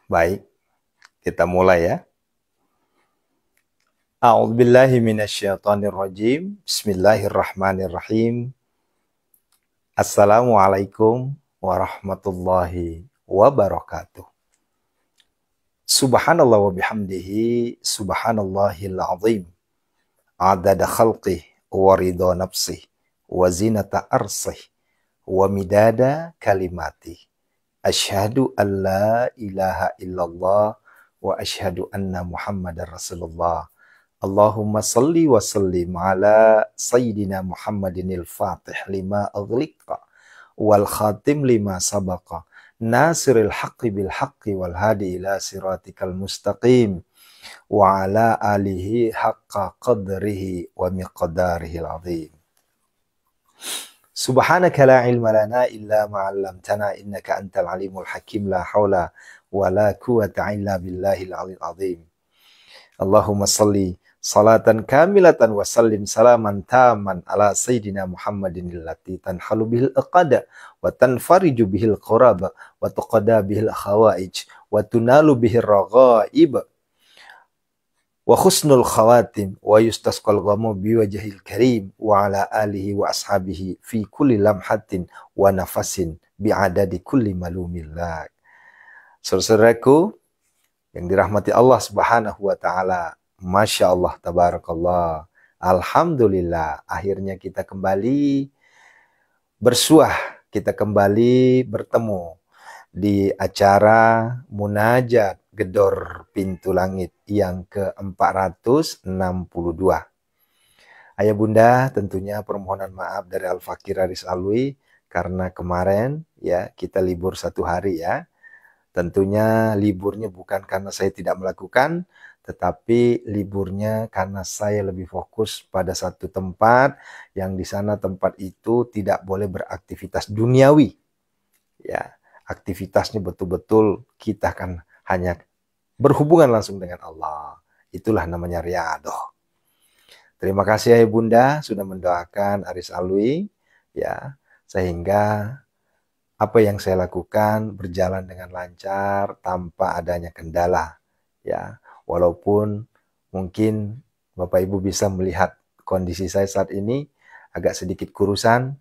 Baik, kita mulai ya. A'udzubillahi minasyaitonirrajim. Bismillahirrahmanirrahim. Assalamualaikum warahmatullahi wabarakatuh. Subhanallah wa bihamdihi, subhanallahil azim. Adada khalqih wa ridha nafsih wa zinata arsih wa midada kalimati. Asyhadu an la ilaha illallah wa asyhadu anna Muhammadar Rasulullah. Allahumma salli wa sallim ala Sayyidina Muhammadinil Fatih lima aghliqa wal khatim lima sabaqa nasiril haqqi bil haqqi wal hadi ila siratikal mustaqim wa ala alihi haqqa qadrihi wa miqdarihil azim. Subhanaka la ilma lana illa ma 'allamtana innaka antal alimul hakim la haula wa la quwwata illa billahil aliyil azim. Allahumma salli salatan kamilatan wa sallim salaman taman ala sayyidina Muhammadin allati tanhalu bihil aqada wa tanfariju bihil quraba wa tuqada bihil khawaij wa tunalu bihil raghaib wa khusnul khawatim wa yustasqal ghamu biwajhil karim wa ala alihi wa ashabihi fi kulli lamhatin wa nafasin bi'adadi kulli malumillah. Saudaraku yang dirahmati Allah Subhanahu wa taala, Masya Allah, tabarakallah. Alhamdulillah, akhirnya kita kembali bersuah, kita kembali bertemu di acara Munajat Gedor Pintu Langit yang ke-462. Ayah bunda, tentunya permohonan maaf dari Al-Fakir Aris Alwi karena kemarin ya kita libur 1 hari ya. Tentunya liburnya bukan karena saya tidak melakukan, tetapi liburnya karena saya lebih fokus pada satu tempat yang di sana tempat itu tidak boleh beraktivitas duniawi. Ya, aktivitasnya betul-betul kita kan hanya berhubungan langsung dengan Allah. Itulah namanya riyadhah. Terima kasih ya Bunda sudah mendoakan Aris Alwi ya, sehingga apa yang saya lakukan berjalan dengan lancar tanpa adanya kendala ya. Walaupun mungkin Bapak Ibu bisa melihat kondisi saya saat ini agak sedikit kurusan,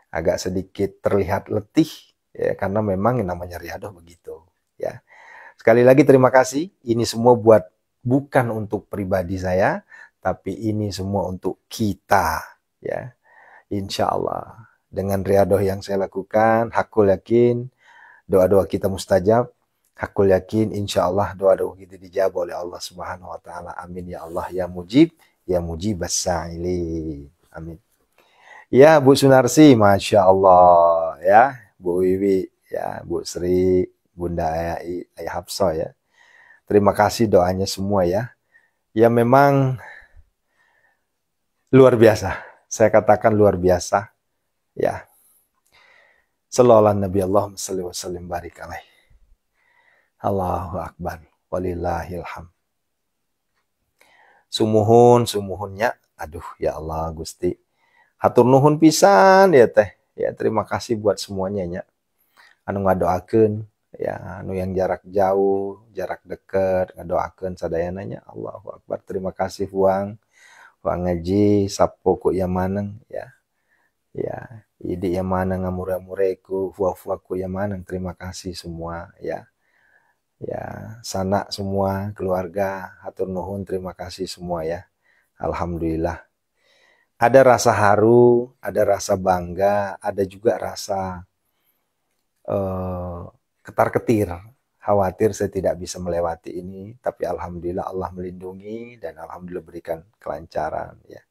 agak sedikit terlihat letih ya, karena memang yang namanya riyadhah begitu ya. Sekali lagi terima kasih. Ini semua bukan untuk pribadi saya, tapi ini semua untuk kita ya. Insya Allah dengan riyadhah yang saya lakukan, hakul yakin doa-doa kita mustajab. Hakul yakin insya Allah doa-doa kita dijawab oleh Allah Subhanahu wa taala. Amin ya Allah ya mujib as sa'ilin. Amin. Ya Bu Sunarsi, Masya Allah ya, Bu Wiwi ya, Bu Sri, Bunda Ayah Hafsah ya. Terima kasih doanya semua ya. Ya memang luar biasa. Saya katakan luar biasa ya. Sallallahu Nabi Allahumma salli wa sallim barik alaih. Allahu Akbar. Walillahilham. Sumuhunnya. Aduh ya Allah Gusti. Hatur nuhun pisan ya teh. Ya terima kasih buat semuanya ya. Anu ngadoakeun ya, anu yang jarak jauh, jarak dekat ngadoakeun sadayananya. Allahu Akbar. Terima kasih Huang ngaji sapo ku ieu maneng ya. Ya, idi yang mana ngamure-mureku, fuaku yang mana, terima kasih semua ya. Ya, sanak semua keluarga, hatur nuhun, terima kasih semua ya. Alhamdulillah. Ada rasa haru, ada rasa bangga, ada juga rasa ketar-ketir. Khawatir saya tidak bisa melewati ini, tapi alhamdulillah Allah melindungi dan alhamdulillah berikan kelancaran ya.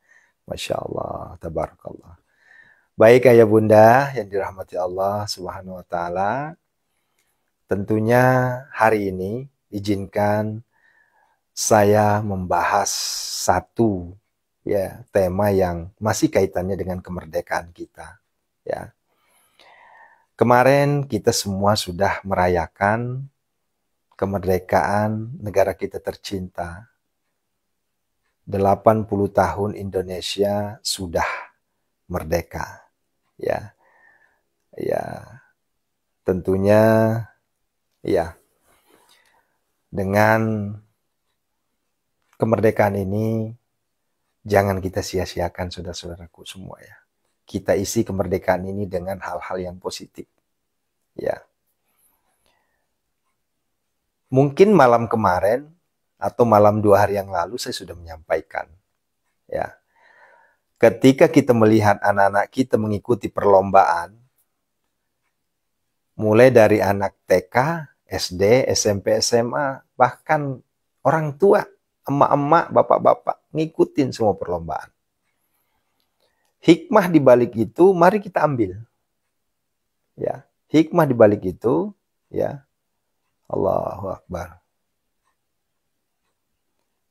Masya Allah, tabarakallah. Baik ayah bunda yang dirahmati Allah Subhanahu wa taala. Tentunya hari ini izinkan saya membahas satu ya tema yang masih kaitannya dengan kemerdekaan kita ya. Kemarin kita semua sudah merayakan kemerdekaan negara kita tercinta. 80 tahun Indonesia sudah merdeka. Ya, ya, tentunya, ya, Dengan kemerdekaan ini, jangan kita sia-siakan saudara-saudaraku semua ya. Kita isi kemerdekaan ini dengan hal-hal yang positif. Ya. Mungkin malam kemarin atau malam 2 hari yang lalu saya sudah menyampaikan. Ya. Ketika kita melihat anak-anak kita mengikuti perlombaan, mulai dari anak TK, SD, SMP, SMA, bahkan orang tua, emak-emak, bapak-bapak, ngikutin semua perlombaan. Hikmah di balik itu, mari kita ambil. Ya, hikmah di balik itu, ya, Allahu Akbar.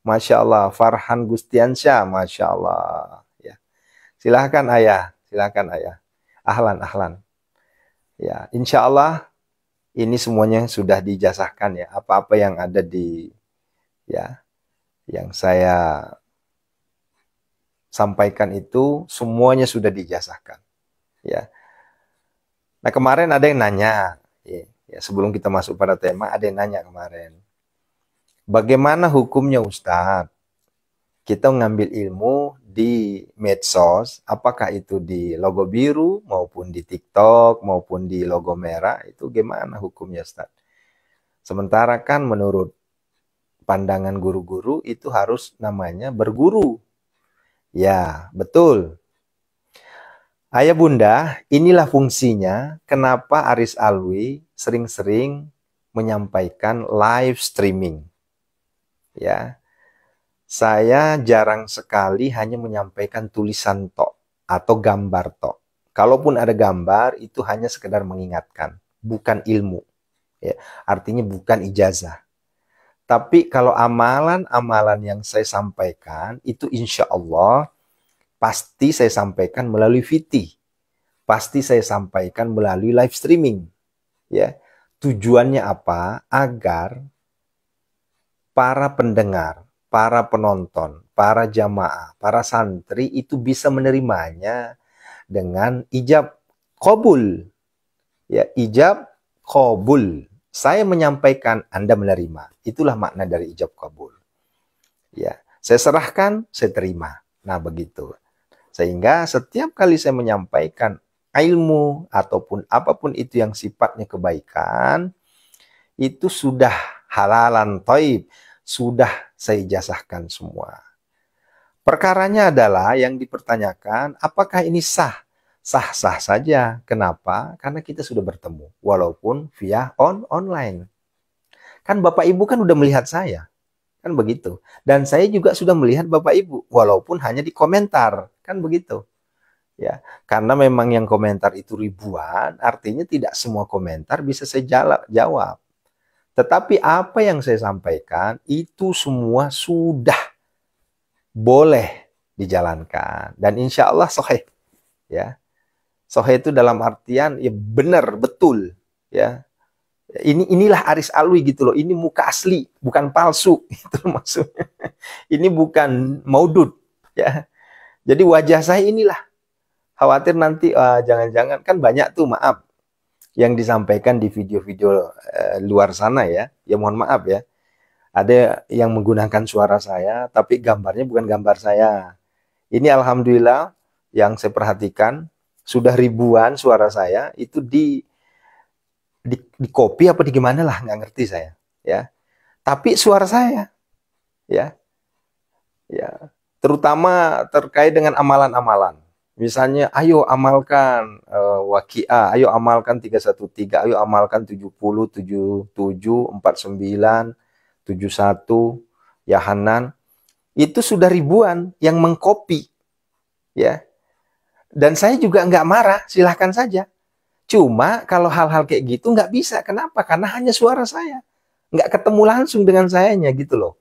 Masya Allah, Farhan Gustiansyah, Masya Allah. Ya. Silahkan ayah, silahkan ayah. Ahlan, ahlan. Ya, insya Allah ini semuanya sudah dijazahkan ya. Apa-apa yang ada di ya yang saya sampaikan itu semuanya sudah dijazahkan. Ya. Nah kemarin ada yang nanya, ya, sebelum kita masuk pada tema ada yang nanya kemarin, bagaimana hukumnya Ustadz? Kita mengambil ilmu di medsos, apakah itu di logo biru maupun di TikTok maupun di logo merah, itu gimana hukumnya Ustaz? Sementara kan menurut pandangan guru-guru itu harus namanya berguru. Ya, betul. Ayah bunda, inilah fungsinya kenapa Aris Alwi sering-sering menyampaikan live streaming. Ya. Saya jarang sekali hanya menyampaikan tulisan tok atau gambar tok. Kalaupun ada gambar, itu hanya sekedar mengingatkan, bukan ilmu. Ya, artinya bukan ijazah. Tapi kalau amalan-amalan yang saya sampaikan, itu insya Allah pasti saya sampaikan melalui VT. Pasti saya sampaikan melalui live streaming. Ya, tujuannya apa? Agar para pendengar, para penonton, para jamaah, para santri itu bisa menerimanya dengan ijab qabul. Ya, ijab qabul. Saya menyampaikan, Anda menerima. Itulah makna dari ijab qabul. Ya, saya serahkan, saya terima. Nah, begitu. Sehingga setiap kali saya menyampaikan ilmu ataupun apapun itu yang sifatnya kebaikan, itu sudah halalan thayyib, sudah saya ijazahkan semua. Perkaranya adalah yang dipertanyakan, apakah ini sah? Sah-sah saja. Kenapa? Karena kita sudah bertemu, walaupun via online. Kan Bapak Ibu kan udah melihat saya, kan begitu. Dan saya juga sudah melihat Bapak Ibu, walaupun hanya di komentar, kan begitu. Ya, karena memang yang komentar itu ribuan, artinya tidak semua komentar bisa saya jawab. Tetapi apa yang saya sampaikan itu semua sudah boleh dijalankan. Dan insya Allah sahih. Ya. Sahih itu dalam artian ya benar, betul. Ya. Inilah Aris Alwi gitu loh. Ini muka asli, bukan palsu. Itu maksudnya. Ini bukan maudud. Ya. Jadi wajah saya inilah. Khawatir nanti jangan-jangan kan banyak tuh, maaf, yang disampaikan di video-video luar sana ya. Ya mohon maaf ya. Ada yang menggunakan suara saya, tapi gambarnya bukan gambar saya. Ini alhamdulillah yang saya perhatikan, sudah ribuan suara saya, itu di copy apa di gimana lah, nggak ngerti saya. Ya. Tapi suara saya. Ya. Ya. Terutama terkait dengan amalan-amalan. Misalnya, ayo amalkan Waqiah, ayo amalkan 313, ayo amalkan 70, 77, 49, 71, ya Hanan. Itu sudah ribuan yang mengcopy. Ya. Dan saya juga nggak marah, silahkan saja. Cuma kalau hal-hal kayak gitu nggak bisa. Kenapa? Karena hanya suara saya. Nggak ketemu langsung dengan sayanya gitu loh.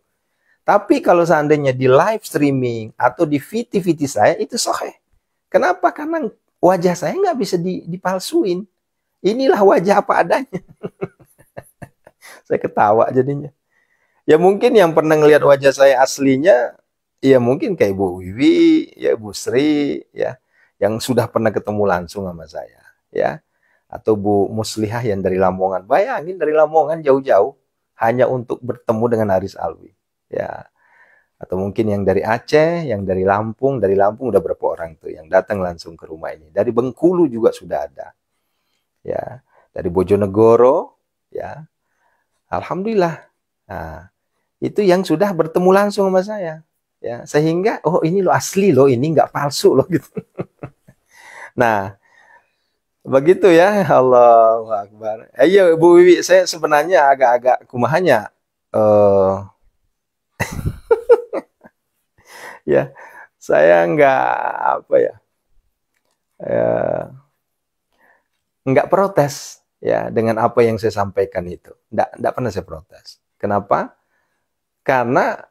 Tapi kalau seandainya di live streaming atau di VT-VT saya, itu sahih. Kenapa? Karena wajah saya nggak bisa dipalsuin. Inilah wajah apa adanya. Saya ketawa jadinya. Ya mungkin yang pernah ngelihat wajah saya aslinya, ya mungkin kayak Bu Wiwi, ya Bu Sri, ya, yang sudah pernah ketemu langsung sama saya, ya. Atau Bu Muslihah yang dari Lamongan. Bayangin dari Lamongan jauh-jauh hanya untuk bertemu dengan Haris Alwi. Ya, atau mungkin yang dari Aceh, yang dari Lampung udah berapa orang tuh yang datang langsung ke rumah ini. Dari Bengkulu juga sudah ada. Ya, dari Bojonegoro, ya. Alhamdulillah. Nah, itu yang sudah bertemu langsung sama saya. Ya, sehingga oh ini lo asli loh, ini nggak palsu loh gitu. Nah, begitu ya. Allahu Akbar. Iya, Bu Wiwi, saya sebenarnya agak-agak kumahanya ya, saya nggak apa ya, eh, nggak protes ya dengan apa yang saya sampaikan itu. Nggak pernah saya protes. Kenapa? Karena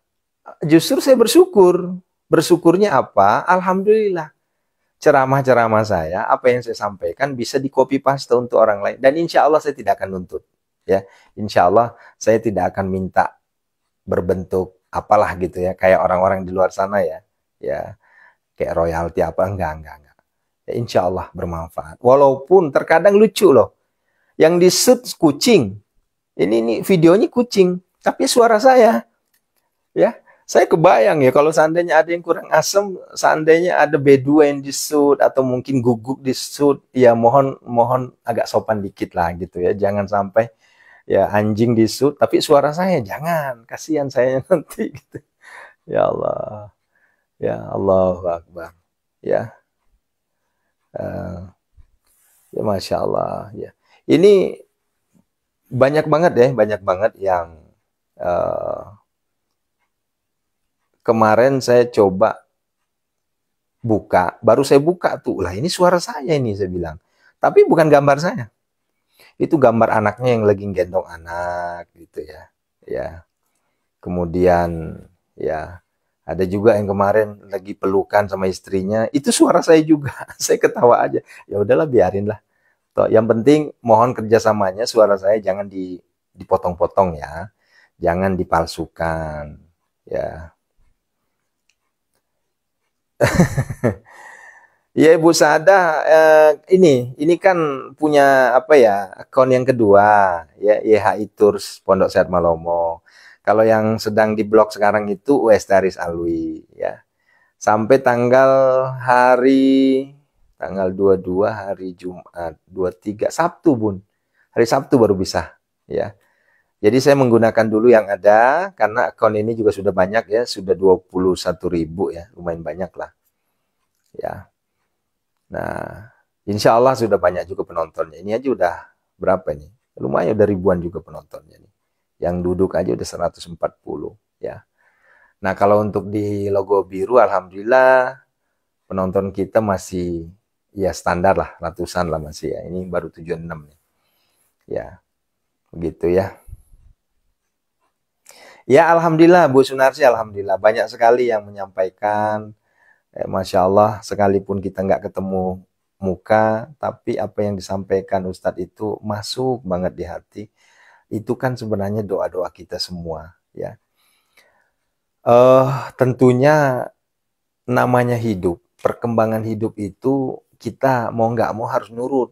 justru saya bersyukur. Bersyukurnya apa? Alhamdulillah. Ceramah-ceramah saya, apa yang saya sampaikan bisa di copy paste untuk orang lain. Dan insya Allah saya tidak akan nuntut. Ya, insya Allah saya tidak akan minta berbentuk apalah gitu ya, kayak orang-orang di luar sana ya. Ya, kayak royalti apa, enggak. Ya, insya Allah bermanfaat. Walaupun terkadang lucu loh. Yang di shoot kucing. Ini videonya kucing, tapi suara saya. Ya, saya kebayang ya kalau seandainya ada yang kurang asem, seandainya ada B2 yang di shoot atau mungkin guguk di shoot, ya mohon agak sopan dikit lah gitu ya. Jangan sampai ya anjing di shoot tapi suara saya, jangan, kasihan saya nanti gitu. Ya Allah. Ya Allahu Akbar. Ya. Ya Masya Allah ya. Ini banyak banget yang uh, kemarin saya coba buka, baru saya buka tuh, lah ini suara saya ini saya bilang. Tapi bukan gambar saya. Itu gambar anaknya yang lagi gendong anak gitu ya. Ya. Kemudian ya ada juga yang kemarin lagi pelukan sama istrinya, itu suara saya juga. Saya ketawa aja. Ya udahlah biarin lah. Toh, yang penting mohon kerjasamanya, suara saya jangan dipotong-potong ya. Jangan dipalsukan. Ya. Ya Ibu Saada, ini kan punya apa ya, akun yang kedua ya, YHI Tours Pondok Sehat Malomo. Kalau yang sedang diblok sekarang itu Westaris Alwi ya. Sampai tanggal 22 hari Jumat, 23 Sabtu Bun. Hari Sabtu baru bisa ya. Jadi saya menggunakan dulu yang ada karena akun ini juga sudah banyak ya, sudah 21.000 ya, lumayan banyak lah ya. Nah, insya Allah sudah banyak juga penontonnya. Ini aja udah berapa nih? Lumayan, udah ribuan juga penontonnya nih. Yang duduk aja udah 140 ya. Nah, kalau untuk di logo biru, alhamdulillah penonton kita masih ya standar lah, ratusan lah masih ya. Ini baru 76 nih. Ya, begitu ya. Ya, alhamdulillah Bu Sunarsi, alhamdulillah banyak sekali yang menyampaikan. Masya Allah, sekalipun kita nggak ketemu muka, tapi apa yang disampaikan Ustadz itu masuk banget di hati. Itu kan sebenarnya doa-doa kita semua, ya. Tentunya namanya hidup, perkembangan hidup itu kita mau nggak mau harus nurut,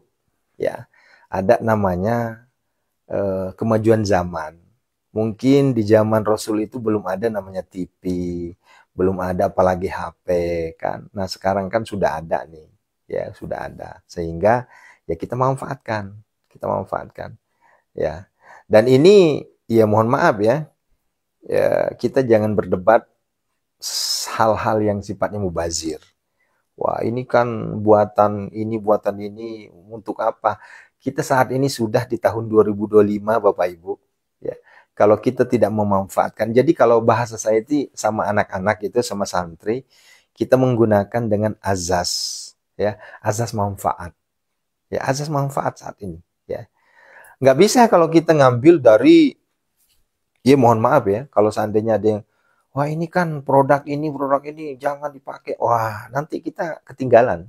ya. Ada namanya kemajuan zaman. Mungkin di zaman Rasul itu belum ada namanya TV, belum ada apalagi HP kan. Nah, sekarang kan sudah ada nih. Ya, sudah ada. Sehingga ya kita manfaatkan. Kita manfaatkan. Ya. Dan ini ya mohon maaf ya. Ya, kita jangan berdebat hal-hal yang sifatnya mubazir. Wah, ini kan buatan ini untuk apa? Kita saat ini sudah di tahun 2025, Bapak Ibu. Ya. Kalau kita tidak memanfaatkan, jadi kalau bahasa saya itu sama anak-anak itu sama santri, kita menggunakan dengan azas, ya, azas manfaat, ya, azas manfaat saat ini, ya. Nggak bisa kalau kita ngambil dari, ya mohon maaf ya, kalau seandainya ada yang, wah ini kan produk ini jangan dipakai, wah nanti kita ketinggalan.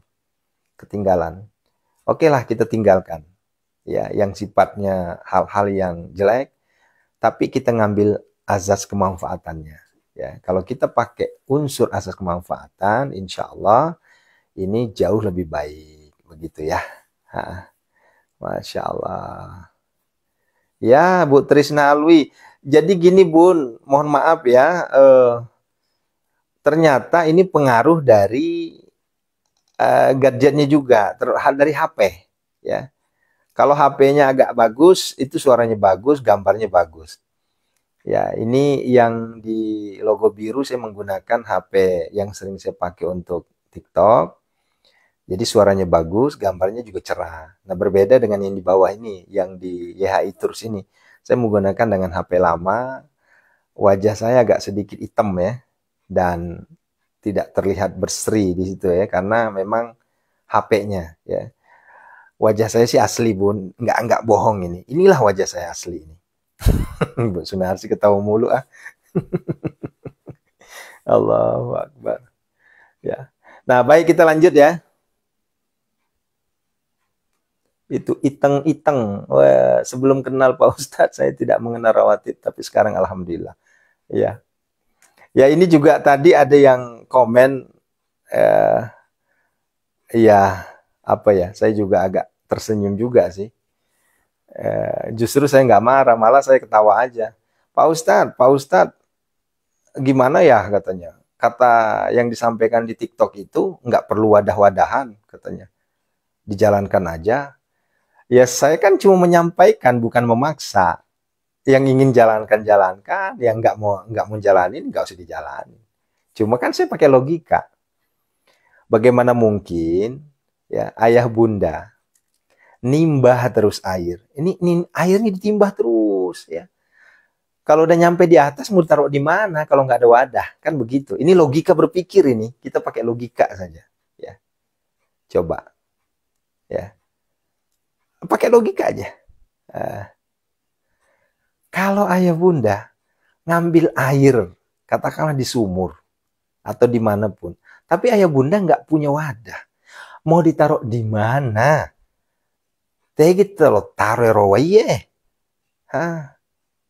Oke lah kita tinggalkan, ya, yang sifatnya hal-hal yang jelek. Tapi kita ngambil azas kemanfaatannya. Ya, kalau kita pakai unsur asas kemanfaatan, insya Allah ini jauh lebih baik, begitu ya. Ha, Masya Allah. Ya, Bu Trisna Alwi, Jadi gini Bun, mohon maaf ya, ternyata ini pengaruh dari gadgetnya juga, dari HP ya. Kalau HP-nya agak bagus, itu suaranya bagus, gambarnya bagus. Ya, ini yang di logo biru saya menggunakan HP yang sering saya pakai untuk TikTok. Jadi suaranya bagus, gambarnya juga cerah. Nah, berbeda dengan yang di bawah ini, yang di YHI Tours ini. Saya menggunakan dengan HP lama, wajah saya agak sedikit hitam ya, dan tidak terlihat berseri di situ ya, karena memang HP-nya ya. Wajah saya sih asli Bun, nggak bohong ini. Inilah wajah saya asli ini. Bu Sunarsi ketawa mulu ah. Allahu Akbar. Ya. Nah, baik kita lanjut ya. Itu iteng-iteng. Wah, sebelum kenal Pak Ustadz, saya tidak mengenal rawatib, tapi sekarang alhamdulillah. Ya. Ya, ini juga tadi ada yang komen eh ya apa ya? Saya juga agak tersenyum juga sih. Justru saya nggak marah, malah saya ketawa aja. Pak Ustadz, gimana ya katanya? Kata yang disampaikan di TikTok itu nggak perlu wadah-wadahan katanya. Dijalankan aja. Ya saya kan cuma menyampaikan bukan memaksa. Yang ingin jalankan jalankan, yang nggak mau jalanin nggak usah dijalanin. Cuma kan saya pakai logika. Bagaimana mungkin ya ayah bunda nimbah terus air. Ini airnya ditimbah terus ya. Kalau udah nyampe di atas mau taruh di mana kalau nggak ada wadah? Kan begitu. Ini logika berpikir ini. Kita pakai logika saja. Ya, coba ya. Pakai logika aja. Uh, Kalau ayah bunda ngambil air, katakanlah di sumur atau dimanapun, tapi ayah bunda nggak punya wadah, mau ditaruh di mana? Teh gitu loh, taruh rawaye. Hah,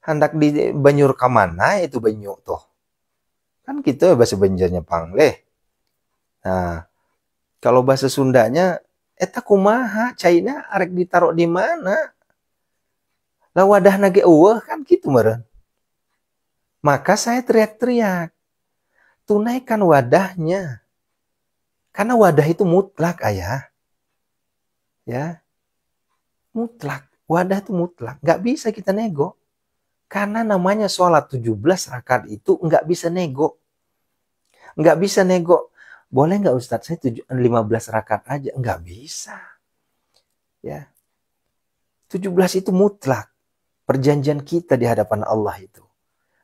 hendak di banyur ke mana itu banyu tuh? Kan gitu bahasa Banjarnya pangleh. Nah, kalau bahasa Sundanya, eta kumaha, caina arek ditaruh di mana? Lah wadah nage eueuh kan gitu meureun. Maka saya teriak-teriak, tunaikan wadahnya. Karena wadah itu mutlak, ayah. Ya, mutlak. Wadah itu mutlak. Nggak bisa kita nego. Karena namanya sholat 17 rakaat itu nggak bisa nego. Nggak bisa nego. Boleh nggak Ustadz, saya 15 rakaat aja. Nggak bisa. Ya, 17 itu mutlak. Perjanjian kita di hadapan Allah itu.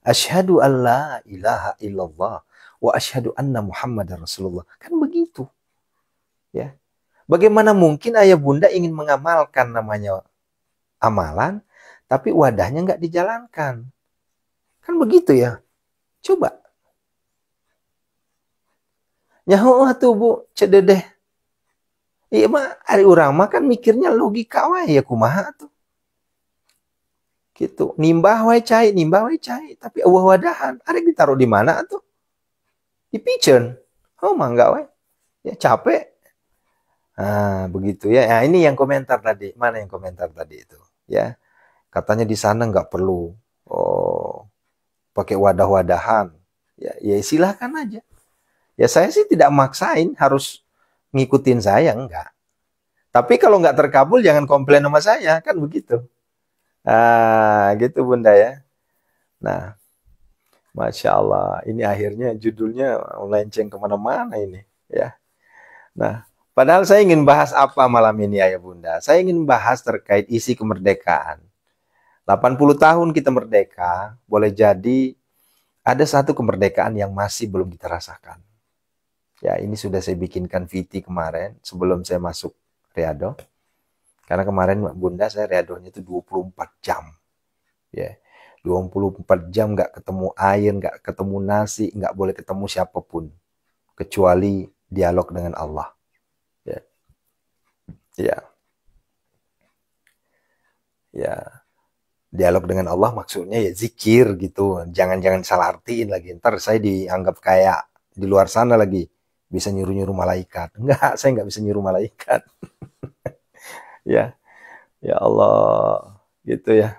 Asyhadu an la ilaha illallah wa asyhadu anna Muhammadar Rasulullah. Kan begitu. Ya. Bagaimana mungkin ayah bunda ingin mengamalkan namanya amalan, tapi wadahnya nggak dijalankan. Kan begitu ya. Coba. Nyaho tuh bu, cededeh. Iya mah, ari urang mah kan mikirnya logika wae ya kumaha tuh. Gitu. Nimbah wae cai. Tapi eueuh wadahan. Ari ditaruh di mana tuh? Di piceun. Oh mangga wae. Ya capek. Ah, begitu ya. Nah, ini yang komentar tadi. Mana yang komentar tadi itu? Ya, katanya di sana nggak perlu pakai wadah-wadahan. Ya silahkan aja. Ya saya sih tidak maksain harus ngikutin saya, enggak. Tapi kalau nggak terkabul jangan komplain sama saya, kan begitu. Ah, gitu Bunda ya. Nah, Masya Allah, ini akhirnya judulnya melenceng kemana-mana ini. Ya. Nah, padahal saya ingin bahas apa malam ini Ayah Bunda? Saya ingin bahas terkait isi kemerdekaan. 80 tahun kita merdeka, boleh jadi ada satu kemerdekaan yang masih belum kita rasakan. Ya, ini sudah saya bikinkan VT kemarin sebelum saya masuk Riyadh. Karena kemarin Bunda saya Riyadhnya itu 24 jam. Ya. 24 jam nggak ketemu air, nggak ketemu nasi, nggak boleh ketemu siapapun. Kecuali dialog dengan Allah. Ya. Ya. Ya. Dialog dengan Allah maksudnya ya zikir gitu. Jangan salah artiin lagi. Ntar saya dianggap kayak di luar sana lagi. Bisa nyuruh-nyuruh malaikat. Enggak, saya nggak bisa nyuruh malaikat. Ya, ya Allah. Gitu ya.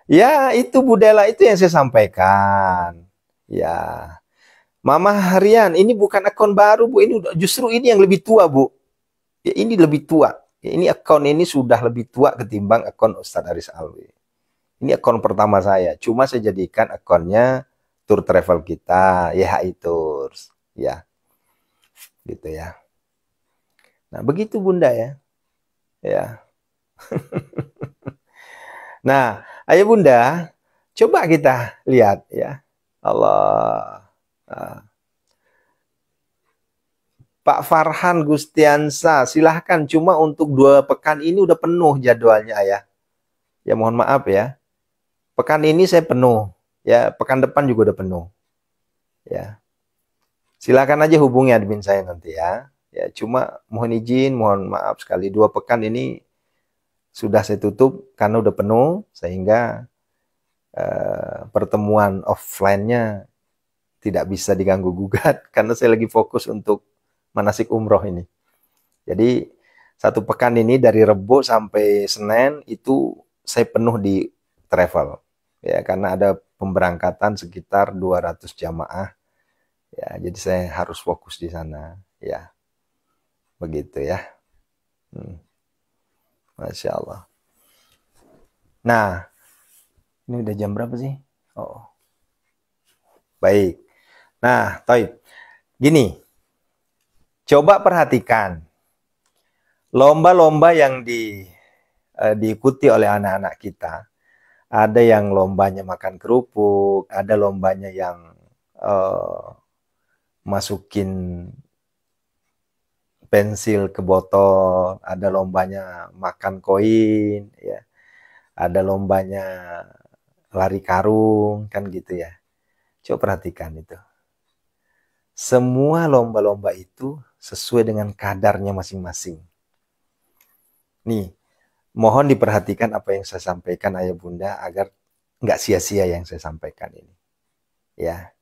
Ya, itu Budela itu yang saya sampaikan. Ya, Mama Harian, ini bukan akun baru, Bu. Ini justru ini yang lebih tua, Bu. Ya, ini lebih tua. Ya, ini akun ini sudah lebih tua ketimbang akun Ustadz Aris Alwi. Ini akun pertama saya. Cuma saya jadikan akunnya tour travel kita, YHI Tours. Ya, gitu ya. Nah, begitu Bunda ya. Ya. Nah, ayo Bunda, coba kita lihat ya. Allah. Nah, Pak Farhan Gustiansa, silahkan. Cuma untuk 2 pekan ini udah penuh jadwalnya ya. Ya mohon maaf ya. Pekan ini saya penuh. Ya, pekan depan juga udah penuh. Ya, silakan aja hubungi admin saya nanti ya. Ya, cuma mohon izin, mohon maaf sekali 2 pekan ini sudah saya tutup karena udah penuh sehingga pertemuan offline-nya tidak bisa diganggu gugat karena saya lagi fokus untuk manasik umroh ini. Jadi 1 pekan ini dari Rebo sampai Senin itu saya penuh di travel. Ya, karena ada pemberangkatan sekitar 200 jamaah. Ya, jadi saya harus fokus di sana. Ya, begitu ya. Hmm, Masya Allah. Nah, ini udah jam berapa sih? Oh, baik. Nah, Toib. Gini, coba perhatikan. Lomba-lomba yang diikuti oleh anak-anak kita. Ada yang lombanya makan kerupuk, ada lombanya yang uh, masukin pensil ke botol, ada lombanya makan koin, ya, ada lombanya lari karung, kan gitu ya. Coba perhatikan itu. Semua lomba-lomba itu sesuai dengan kadarnya masing-masing. Nih, mohon diperhatikan apa yang saya sampaikan ayah bunda agar nggak sia-sia yang saya sampaikan ini. Ya,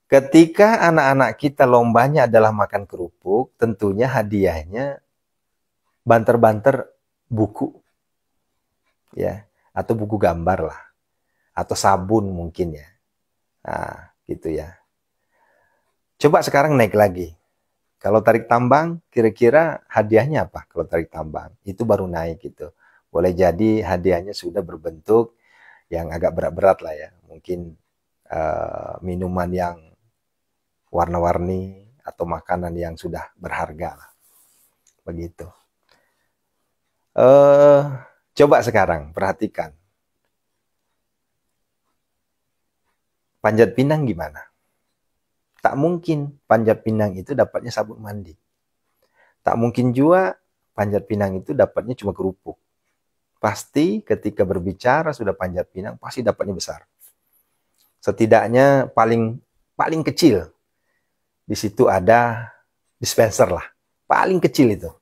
ketika anak-anak kita lombanya adalah makan kerupuk, tentunya hadiahnya banter-banter buku, ya, atau buku gambar lah, atau sabun mungkin ya. Nah, gitu ya. Coba sekarang naik lagi. Kalau tarik tambang, kira-kira hadiahnya apa? Kalau tarik tambang, itu baru naik gitu. Boleh jadi hadiahnya sudah berbentuk yang agak berat-berat lah ya. Mungkin minuman yang warna-warni atau makanan yang sudah berharga lah. Begitu. Eh, Coba sekarang perhatikan. Panjat Pinang gimana? Tak mungkin Panjat Pinang itu dapatnya sabun mandi. Tak mungkin juga Panjat Pinang itu dapatnya cuma kerupuk. Pasti ketika berbicara sudah Panjat Pinang pasti dapatnya besar. Setidaknya paling paling kecil di situ ada dispenser lah. Paling kecil itu.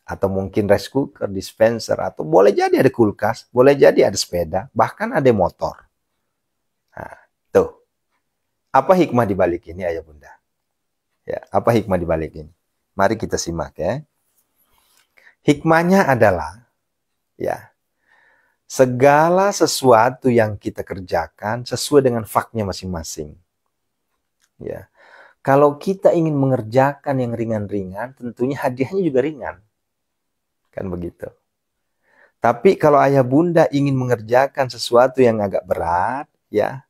Atau mungkin rice cooker, dispenser, atau boleh jadi ada kulkas, boleh jadi ada sepeda, bahkan ada motor. Nah, tuh. Apa hikmah di balik ini, ayah bunda? Ya, apa hikmah di balik ini? Mari kita simak ya. Hikmahnya adalah, ya, segala sesuatu yang kita kerjakan sesuai dengan faknya masing-masing. Ya, kalau kita ingin mengerjakan yang ringan-ringan, tentunya hadiahnya juga ringan. Kan begitu. Tapi kalau ayah bunda ingin mengerjakan sesuatu yang agak berat, ya,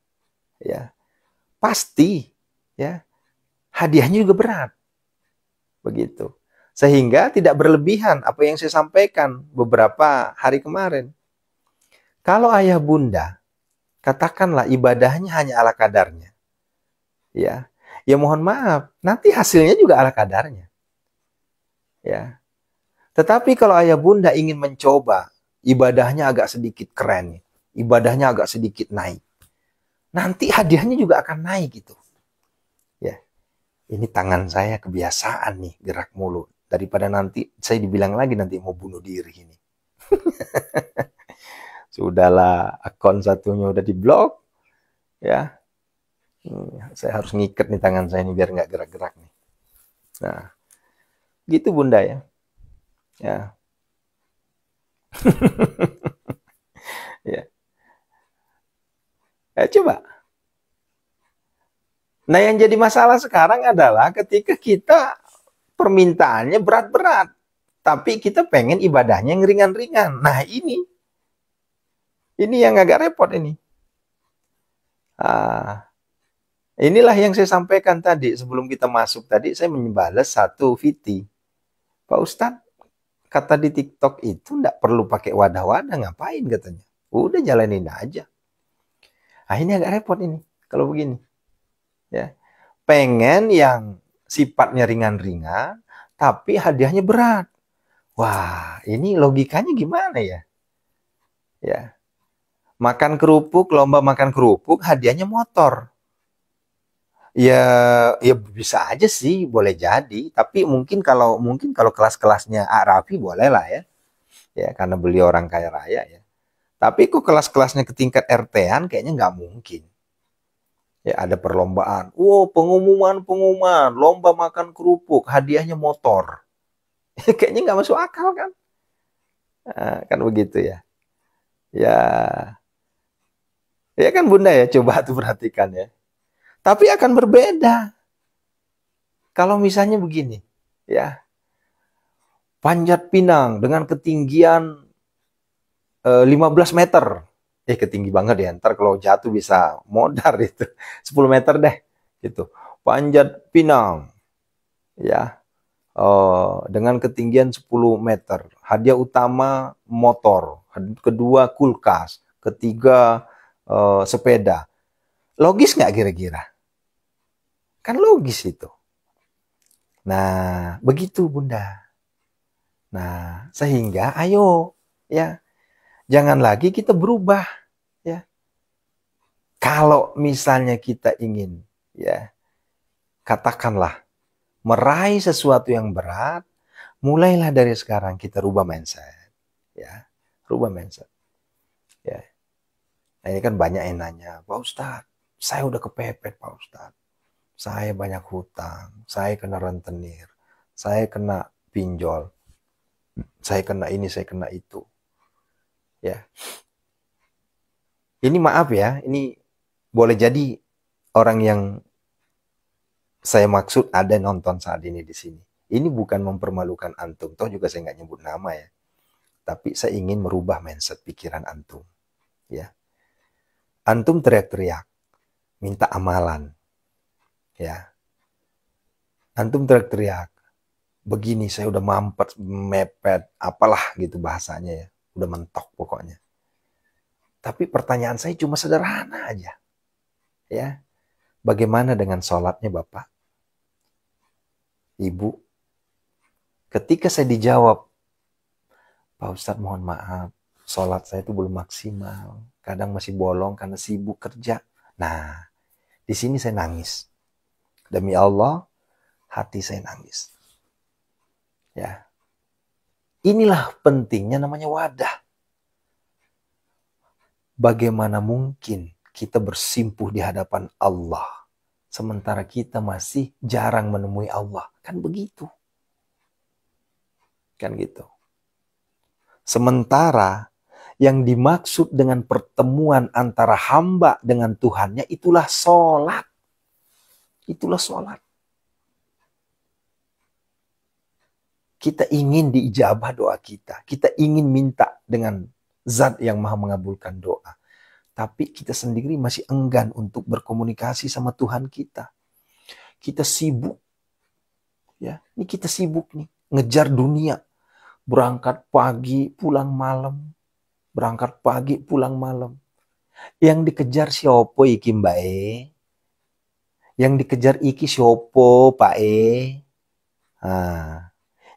ya, pasti ya, hadiahnya juga berat. Begitu. Sehingga tidak berlebihan apa yang saya sampaikan beberapa hari kemarin. Kalau ayah bunda, katakanlah ibadahnya hanya ala kadarnya. Ya. Ya mohon maaf, nanti hasilnya juga ala kadarnya. Ya. Tetapi kalau ayah bunda ingin mencoba ibadahnya agak sedikit keren, ibadahnya agak sedikit naik, nanti hadiahnya juga akan naik gitu. Ya, ini tangan saya kebiasaan nih gerak mulu. Daripada nanti saya dibilang lagi nanti mau bunuh diri ini. Sudahlah, akun satunya udah diblok, ya. Saya harus ngikat nih tangan saya ini biar nggak gerak-gerak nih. Nah, gitu bunda ya. Ya. Ya. Coba. Nah, yang jadi masalah sekarang adalah ketika kita permintaannya berat-berat, tapi kita pengen ibadahnya yang ringan-ringan. Nah, ini yang agak repot ini. Ah, inilah yang saya sampaikan tadi sebelum kita masuk tadi, saya membalas satu VT. Pak Ustadz, kata di TikTok itu enggak perlu pakai wadah-wadah, ngapain katanya. Udah jalanin aja. Nah, ini agak repot ini kalau begini. Ya. Pengen yang sifatnya ringan-ringan, tapi hadiahnya berat. Wah, ini logikanya gimana ya? Ya. Makan kerupuk, lomba makan kerupuk, hadiahnya motor. Ya, ya bisa aja sih, boleh jadi. Tapi mungkin kalau kelas-kelasnya A Raffi boleh lah ya. Ya, karena beliau orang kaya raya ya. Tapi kok kelas-kelasnya ke tingkat RT-an kayaknya nggak mungkin. Ya, ada perlombaan. Wow, pengumuman, lomba makan kerupuk, hadiahnya motor. Kayaknya nggak masuk akal kan? Kan begitu ya. Ya, ya kan Bunda ya, coba tuh perhatikan ya. Tapi akan berbeda. Kalau misalnya begini, ya, panjat pinang dengan ketinggian 15 meter. Ketinggi banget ya, ntar kalau jatuh bisa modar itu. 10 meter deh, gitu. Panjat pinang, ya, dengan ketinggian 10 meter. Hadiah utama motor, kedua kulkas, ketiga sepeda. Logis nggak kira-kira? Kan logis itu. Nah, begitu Bunda. Nah, sehingga ayo ya, jangan lagi kita berubah ya. Kalau misalnya kita ingin ya, katakanlah meraih sesuatu yang berat, mulailah dari sekarang kita rubah mindset. Ya, rubah mindset. Ya. Nah, ini kan banyak yang nanya, Pak Ustadz, saya udah kepepet Pak Ustadz. Saya banyak hutang, saya kena rentenir, saya kena pinjol, saya kena ini, saya kena itu. Ya. Ini maaf ya, ini boleh jadi orang yang saya maksud ada nonton saat ini di sini. Ini bukan mempermalukan antum, toh juga saya nggak nyebut nama ya. Tapi saya ingin merubah mindset pikiran antum. Ya. Antum teriak-teriak, minta amalan. Ya. Antum teriak-teriak, begini saya udah mampet, mepet, apalah gitu bahasanya ya. Udah mentok pokoknya. Tapi pertanyaan saya cuma sederhana aja. Ya. Bagaimana dengan sholatnya Bapak? Ibu? Ketika saya dijawab, Pak Ustadz mohon maaf, sholat saya itu belum maksimal. Kadang masih bolong karena sibuk kerja. Nah, di sini saya nangis. Demi Allah, hati saya nangis. Ya. Inilah pentingnya namanya wadah. Bagaimana mungkin kita bersimpuh di hadapan Allah sementara kita masih jarang menemui Allah? Kan begitu. Kan gitu. Sementara yang dimaksud dengan pertemuan antara hamba dengan Tuhannya itulah sholat. Itulah sholat. Kita ingin diijabah doa kita. Kita ingin minta dengan zat yang maha mengabulkan doa. Tapi kita sendiri masih enggan untuk berkomunikasi sama Tuhan kita. Kita sibuk. Ya, ini kita sibuk nih. Ngejar dunia. Berangkat pagi, pulang malam. Berangkat pagi, pulang malam. Yang dikejar siopo iki mbak Yang dikejar iki siopo pak Nah,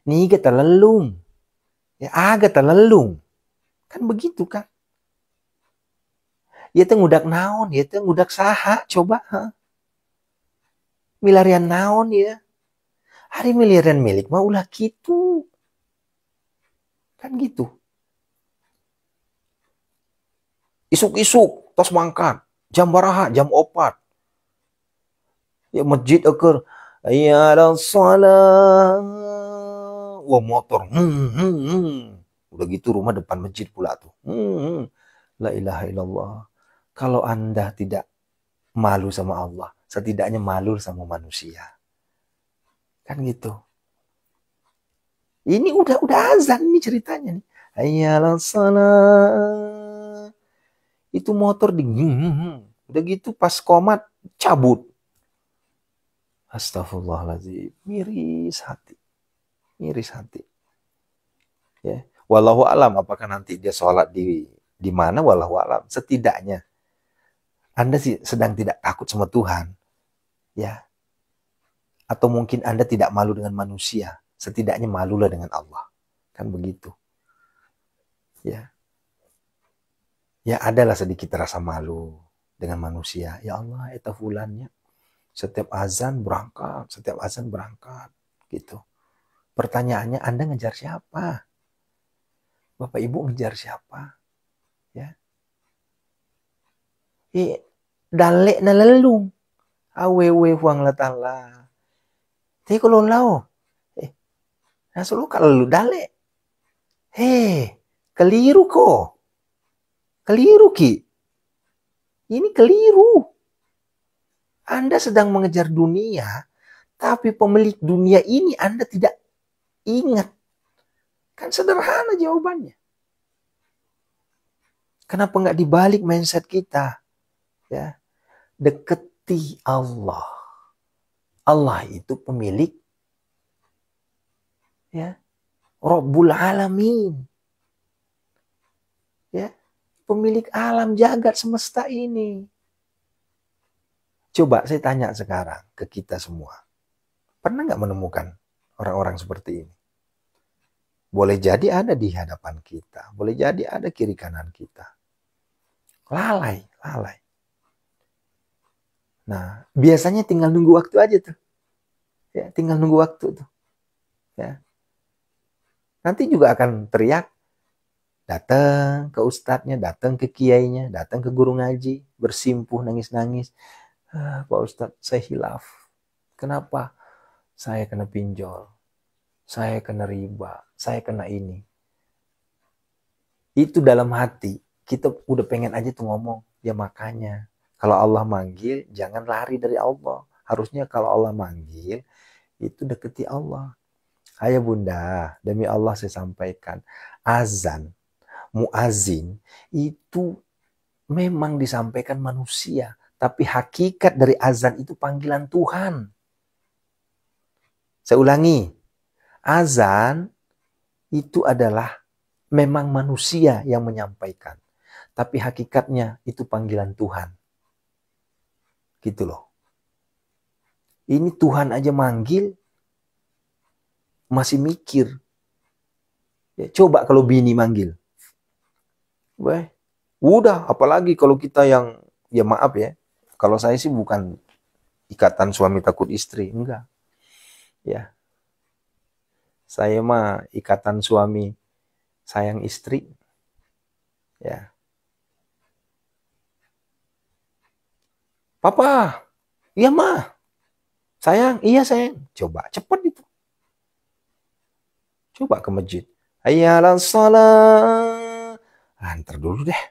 ini kita lelung. Ya agak terlelung. Kan begitu kan. Ya teh ngudak naon, ya teh ngudak saha, coba. Milarian naon ya. Hari milarian milik mah ulah gitu. Kan gitu. Isuk-isuk, tos mangkat. Jam baraha, jam 4. Ya masjid eker. Ya salat. Wah motor. Udah gitu rumah depan masjid pula tuh. La ilaha illallah. Kalau Anda tidak malu sama Allah, setidaknya malu sama manusia. Kan gitu. Ini udah azan ini ceritanya nih. Hayyalas salat. Itu motor di udah gitu pas komat cabut. Astagfirullahaladzim. Miris hati. Miris hati. Ya. Wallahu alam apakah nanti dia sholat di mana, wallahu alam. Setidaknya Anda sih sedang tidak takut sama Tuhan. Ya. Atau mungkin Anda tidak malu dengan manusia. Setidaknya malulah dengan Allah. Kan begitu. Ya. Ya adalah sedikit rasa malu dengan manusia. Ya Allah, eta fulannya. Setiap azan berangkat. Gitu. Pertanyaannya, Anda ngejar siapa? Bapak Ibu ngejar siapa? Ya. Dalek na lalung. Awewe huang latala. Tapi kalau lau. Nasulu kalau lu dalek. Keliru kok. Keliru Ki. Ini keliru. Anda sedang mengejar dunia, tapi pemilik dunia ini Anda tidak ingat. Kan sederhana jawabannya. Kenapa nggak dibalik mindset kita? Ya, deketi Allah. Allah itu pemilik, ya, Rabbul Alamin. Ya, pemilik alam jagat semesta ini. Coba saya tanya sekarang ke kita semua. Pernah nggak menemukan orang-orang seperti ini? Boleh jadi ada di hadapan kita. Boleh jadi ada kiri kanan kita. Lalai. Nah, biasanya tinggal nunggu waktu aja tuh. Ya, tinggal nunggu waktu tuh. Ya. Nanti juga akan teriak. Datang ke ustadznya, datang ke kiainya, datang ke guru ngaji. Bersimpuh, nangis-nangis. Pak Ustadz, saya hilaf. Kenapa? Saya kena pinjol. Saya kena riba. Saya kena ini. Itu dalam hati. Kita udah pengen aja tuh ngomong. Ya makanya. Kalau Allah manggil, jangan lari dari Allah. Harusnya kalau Allah manggil, itu deketi Allah. Ayah bunda, demi Allah saya sampaikan. Azan, muazin, itu memang disampaikan manusia. Tapi hakikat dari azan itu panggilan Tuhan. Saya ulangi. Azan itu adalah memang manusia yang menyampaikan. Tapi hakikatnya itu panggilan Tuhan. Gitu loh. Ini Tuhan aja manggil, masih mikir. Ya, coba kalau bini manggil. Udah, apalagi kalau kita yang, ya maaf ya, kalau saya sih bukan ikatan suami takut istri, enggak. Ya. Saya mah ikatan suami sayang istri. Ya. Papa, iya mah. Sayang, iya sayang. Coba, cepet itu. Coba ke masjid. Hayyalan salat. Ntar dulu deh.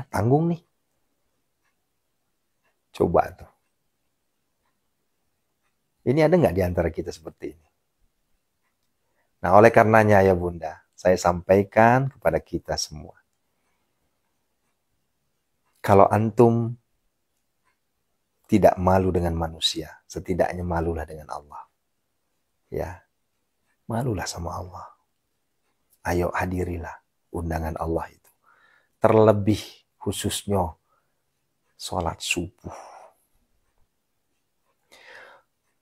Tanggung nih. Coba tuh. Ini ada nggak di antara kita seperti ini? Nah, oleh karenanya ya bunda, saya sampaikan kepada kita semua. Kalau antum tidak malu dengan manusia, setidaknya malulah dengan Allah. Ya, malulah sama Allah. Ayo hadirilah undangan Allah itu. Terlebih khususnya sholat subuh.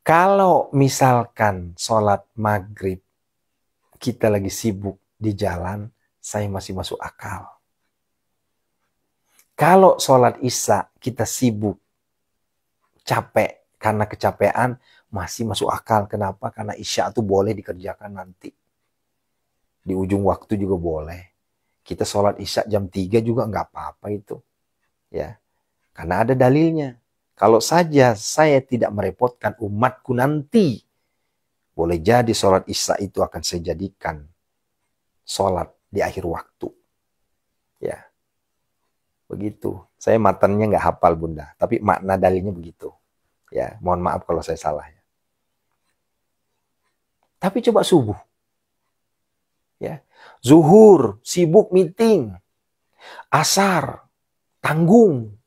Kalau misalkan sholat maghrib, kita lagi sibuk di jalan, saya masih masuk akal. Kalau sholat isya, kita sibuk, capek, karena kecapean, masih masuk akal. Kenapa? Karena isya itu boleh dikerjakan nanti. Di ujung waktu juga boleh. Kita sholat isya jam 3 juga nggak apa-apa itu. Ya, karena ada dalilnya. Kalau saja saya tidak merepotkan umatku nanti, boleh jadi sholat isya itu akan saya jadikan sholat di akhir waktu. Ya. Begitu. Saya matannya nggak hafal Bunda, tapi makna dalilnya begitu. Ya, mohon maaf kalau saya salah. Tapi coba subuh, ya. Zuhur, sibuk meeting. Asar, tanggung.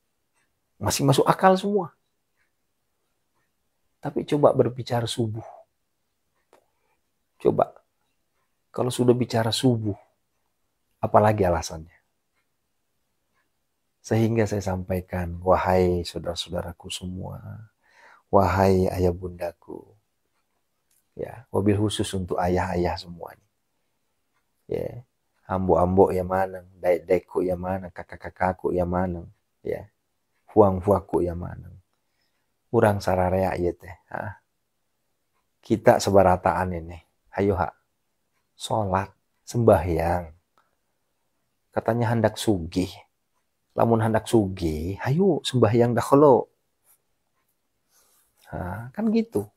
Masih masuk akal semua. Tapi coba berbicara subuh. Coba, kalau sudah bicara subuh, apalagi alasannya? Sehingga saya sampaikan, wahai saudara-saudaraku semua, wahai ayah bundaku, ya, mobil khusus untuk ayah-ayah semuanya. Ya, ambo-ambo ya manang, daek-daekku ya manang, kakak-kakakku ya manang, ya, huang-huaku ya manang. Urang sararea ieu teh. Kita sebarataan ini. Hayo ha, salat, sembahyang. Katanya hendak sugih. Lamun hendak sugih, hayo sembahyang dahulu. Kan gitu.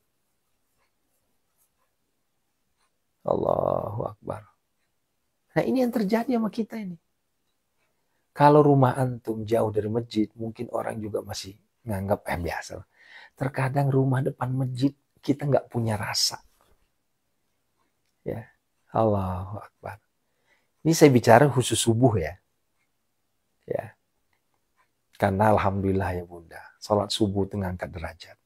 Allahu Akbar. Nah ini yang terjadi sama kita ini. Kalau rumah antum jauh dari masjid, mungkin orang juga masih nganggap biasa. Terkadang rumah depan masjid kita nggak punya rasa. Ya, Allahu Akbar. Ini saya bicara khusus subuh ya. Ya. Karena alhamdulillah ya Bunda, sholat subuh itu ngangkat derajat.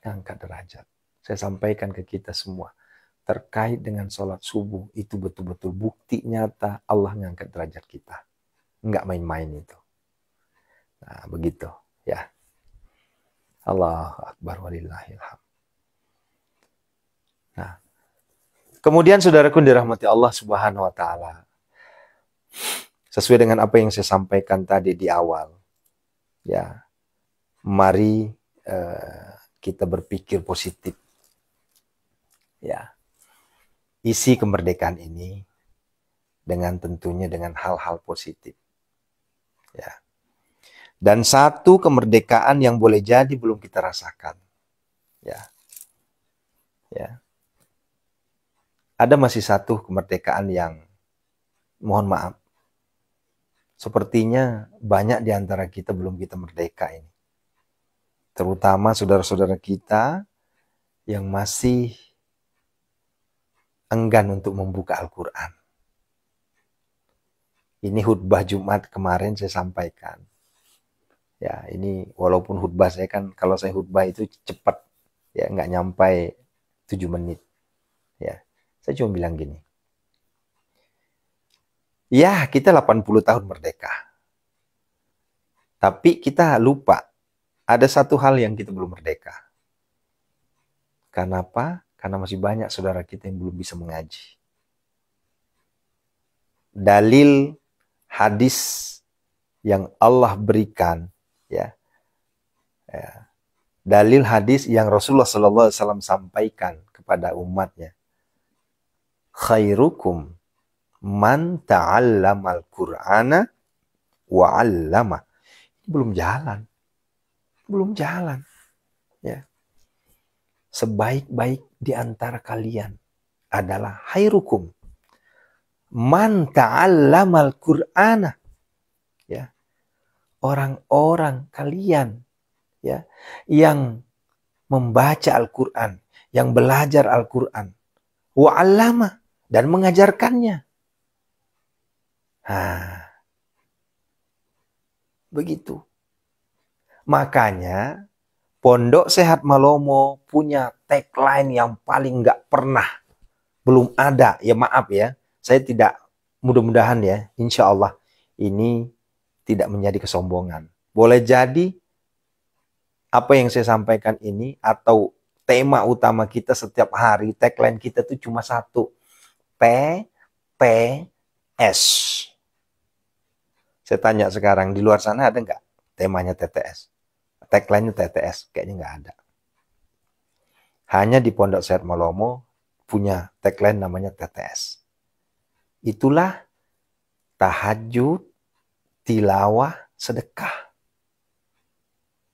Ngangkat derajat. Saya sampaikan ke kita semua. Terkait dengan sholat subuh, itu betul-betul bukti nyata Allah ngangkat derajat kita. Enggak main-main itu. Nah, begitu. Ya. Allahu Akbar walillahilham. Nah, kemudian saudaraku dirahmati Allah Subhanahu wa taala. Sesuai dengan apa yang saya sampaikan tadi di awal. Ya. Mari kita berpikir positif. Ya. Isi kemerdekaan ini dengan tentunya dengan hal-hal positif. Ya. Dan satu kemerdekaan yang boleh jadi belum kita rasakan. Ya. Ya. Ada masih satu kemerdekaan yang mohon maaf. Sepertinya banyak di antara kita belum kita merdeka ini. Terutama saudara-saudara kita yang masih enggan untuk membuka Al-Quran. Ini khutbah Jumat kemarin saya sampaikan. Ya, ini walaupun khutbah saya kan, kalau saya khutbah itu cepat. Ya, nggak nyampai 7 menit. Ya, saya cuma bilang gini. Ya, kita 80 tahun merdeka. Tapi kita lupa, ada satu hal yang kita belum merdeka. Kenapa? Karena masih banyak saudara kita yang belum bisa mengaji. Dalil hadis yang Allah berikan, ya, dalil hadis yang Rasulullah SAW sampaikan kepada umatnya, khairukum man ta'allamal Qur'ana wa 'allama. Belum jalan. Belum jalan. Ya. Sebaik-baik di antara kalian adalah khairukum man ta'allamal Qur'ana. Ya. Orang-orang kalian ya yang membaca Al-Qur'an, yang belajar Al-Qur'an, wa 'allama, dan mengajarkannya. Begitu. Makanya Pondok Sehat Malomo punya tagline yang paling nggak pernah, belum ada, ya maaf ya, saya tidak, mudah-mudahan ya, insya Allah ini tidak menjadi kesombongan. Boleh jadi apa yang saya sampaikan ini atau tema utama kita setiap hari, tagline kita itu cuma satu, TTS. Saya tanya sekarang, di luar sana ada nggak temanya TTS? Tagline-nya TTS? Kayaknya nggak ada. Hanya di Pondok Sehat Malomo punya tagline namanya TTS. Itulah tahajud, tilawah, sedekah.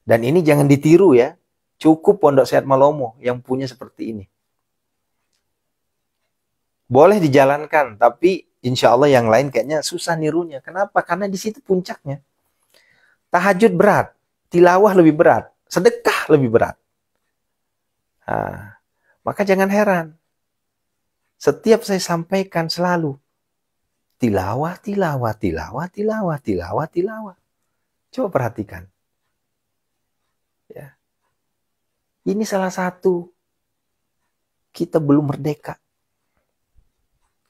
Dan ini jangan ditiru ya. Cukup Pondok Sehat Malomo yang punya seperti ini. Boleh dijalankan, tapi insya Allah yang lain kayaknya susah nirunya. Kenapa? Karena di situ puncaknya. Tahajud berat, tilawah lebih berat, sedekah lebih berat. Nah, maka jangan heran. Setiap saya sampaikan selalu tilawah, tilawah, tilawah, tilawah, tilawah, tilawah. Coba perhatikan. Ya. Ini salah satu kita belum merdeka.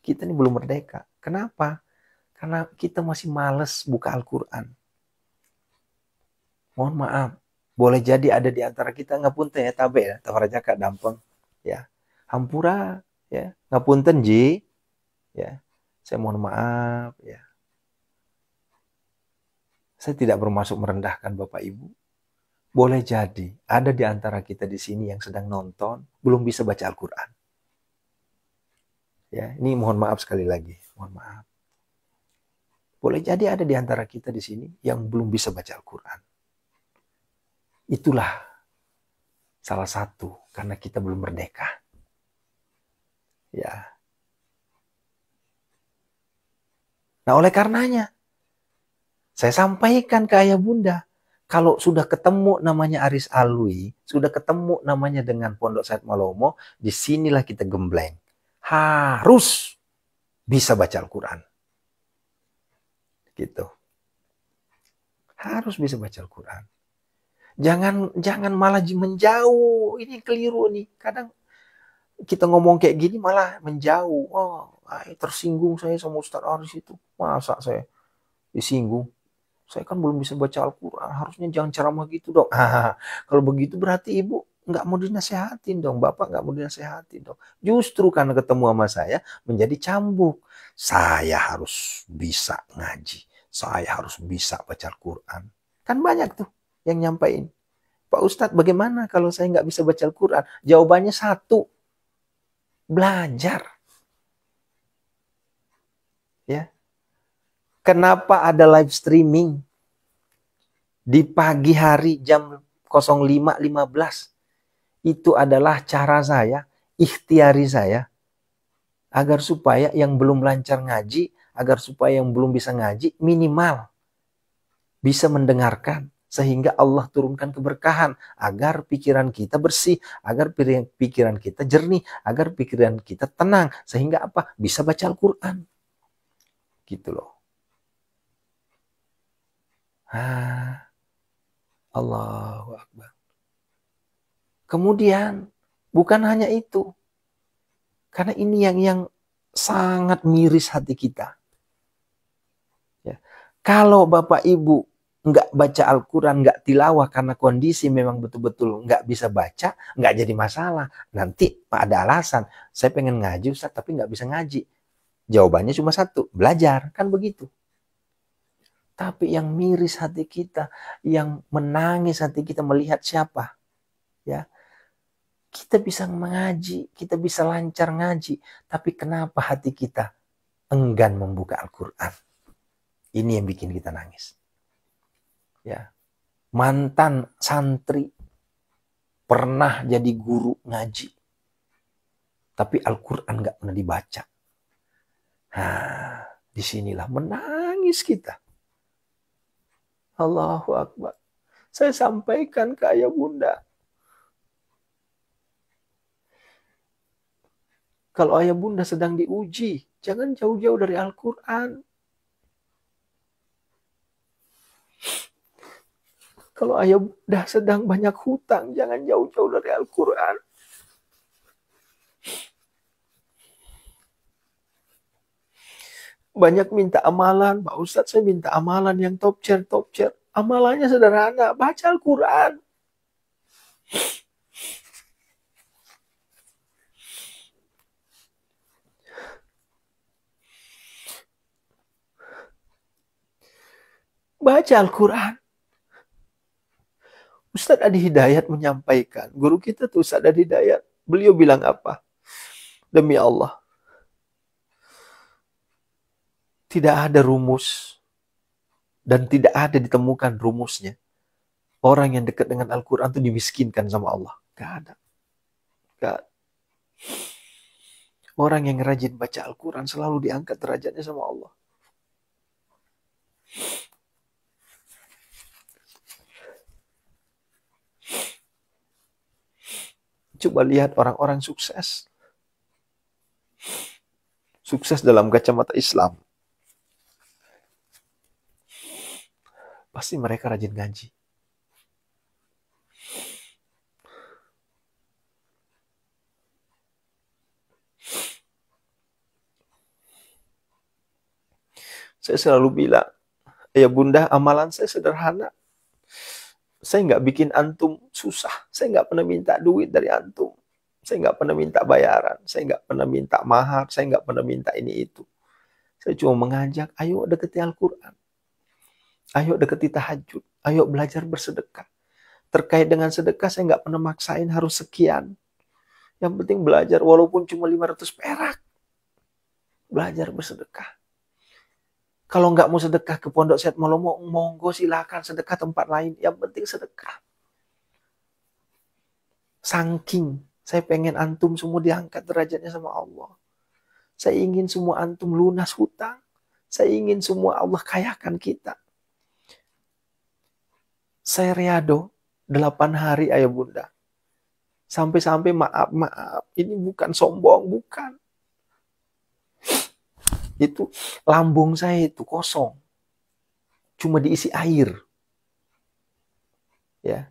Kita ini belum merdeka. Kenapa? Karena kita masih males buka Al-Quran. Mohon maaf. Boleh jadi ada di antara kita ngapunten ya tabe ya. Tawaraja kak dampeng. Ya. Hampura. Ya. Ngapunten ji. Ya. Saya mohon maaf. Ya. Saya tidak bermaksud merendahkan Bapak Ibu. Boleh jadi ada di antara kita di sini yang sedang nonton belum bisa baca Al-Quran. Ya, ini mohon maaf sekali lagi, mohon maaf. Boleh jadi ada di antara kita di sini yang belum bisa baca Al-Quran. Itulah salah satu karena kita belum merdeka. Ya. Nah, oleh karenanya saya sampaikan ke ayah bunda, kalau sudah ketemu namanya Aris Alwi, sudah ketemu namanya dengan Pondok Said Malomo, disinilah kita gembleng. Harus bisa baca Al-Quran. Gitu. Harus bisa baca Al-Quran. Jangan malah menjauh. Ini keliru nih. Kadang kita ngomong kayak gini malah menjauh. Oh, tersinggung saya sama Ustadz Aris itu. Masa saya disinggung? Saya kan belum bisa baca Al-Quran. Harusnya jangan ceramah gitu dong. Kalau begitu berarti ibu nggak mau dinasehatin dong. Bapak nggak mau dinasehatin dong. Justru karena ketemu sama saya menjadi cambuk. Saya harus bisa ngaji. Saya harus bisa baca Al-Quran. Kan banyak tuh yang nyampein. Pak Ustadz bagaimana kalau saya nggak bisa baca Al-Quran? Jawabannya satu. Belajar. Ya. Kenapa ada live streaming di pagi hari jam 05.15? Itu adalah cara saya, ikhtiari saya, agar supaya yang belum lancar ngaji, agar supaya yang belum bisa ngaji, minimal bisa mendengarkan. Sehingga Allah turunkan keberkahan, agar pikiran kita bersih, agar pikiran kita jernih, agar pikiran kita tenang. Sehingga apa? Bisa baca Al-Quran. Gitu loh. Allahu Akbar. Kemudian, bukan hanya itu. Karena ini yang sangat miris hati kita. Ya. Kalau Bapak Ibu nggak baca Al-Quran, nggak tilawah karena kondisi memang betul-betul nggak bisa baca, nggak jadi masalah. Nanti ada alasan, saya pengen ngaji Ustaz tapi nggak bisa ngaji. Jawabannya cuma satu, belajar. Kan begitu. Tapi yang miris hati kita, yang menangis hati kita melihat siapa? Ya. Kita bisa mengaji, kita bisa lancar ngaji, tapi kenapa hati kita enggan membuka Al-Quran? Ini yang bikin kita nangis. Ya, mantan santri pernah jadi guru ngaji, tapi Al-Quran nggak pernah dibaca. Nah, disinilah menangis kita. Allahu Akbar. Saya sampaikan ke ayah bunda. Kalau ayah bunda sedang diuji, jangan jauh-jauh dari Al-Quran. Kalau ayah bunda sedang banyak hutang, jangan jauh-jauh dari Al-Quran. Banyak minta amalan, Pak Ustadz saya minta amalan yang top chair. Amalannya sederhana, baca Al-Quran. Baca Al-Quran. Ustadz Adi Hidayat menyampaikan, guru kita tuh Ustadz Adi Hidayat, beliau bilang apa? Demi Allah, tidak ada rumus dan tidak ada ditemukan rumusnya. Orang yang dekat dengan Al-Quran itu dimiskinkan sama Allah. Gak ada. Gak. Orang yang rajin baca Al-Quran selalu diangkat derajatnya sama Allah. Coba lihat orang-orang sukses. Sukses dalam kacamata Islam. Pasti mereka rajin ngaji. Saya selalu bilang, ya bunda, amalan saya sederhana. Saya nggak bikin antum susah. Saya nggak pernah minta duit dari antum. Saya nggak pernah minta bayaran. Saya nggak pernah minta mahar. Saya nggak pernah minta ini itu. Saya cuma mengajak, ayo deketi Al-Quran. Ayo deketi tahajud. Ayo belajar bersedekah. Terkait dengan sedekah, saya nggak pernah maksain harus sekian. Yang penting belajar, walaupun cuma 500 perak. Belajar bersedekah. Kalau nggak mau sedekah ke Pondok Sehat Malomo, monggo silakan sedekah tempat lain. Yang penting sedekah. Saking saya pengen antum semua diangkat derajatnya sama Allah. Saya ingin semua antum lunas hutang. Saya ingin semua Allah kayakan kita. Saya riado 8 hari ayah bunda. Sampai-sampai maaf. Ini bukan sombong, bukan. Itu lambung saya itu kosong. Cuma diisi air. Ya.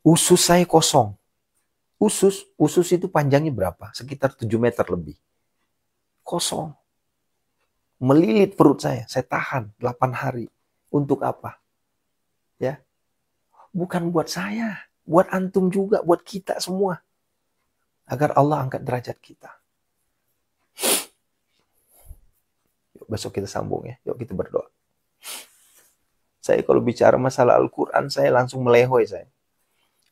Usus saya kosong. Usus itu panjangnya berapa? Sekitar 7 meter lebih. Kosong. Melilit perut saya tahan 8 hari. Untuk apa? Ya. Bukan buat saya, buat antum juga, buat kita semua. Agar Allah angkat derajat kita. Yuk, besok kita sambung ya. Yuk kita berdoa. Saya kalau bicara masalah Al-Quran, saya langsung melehoi saya.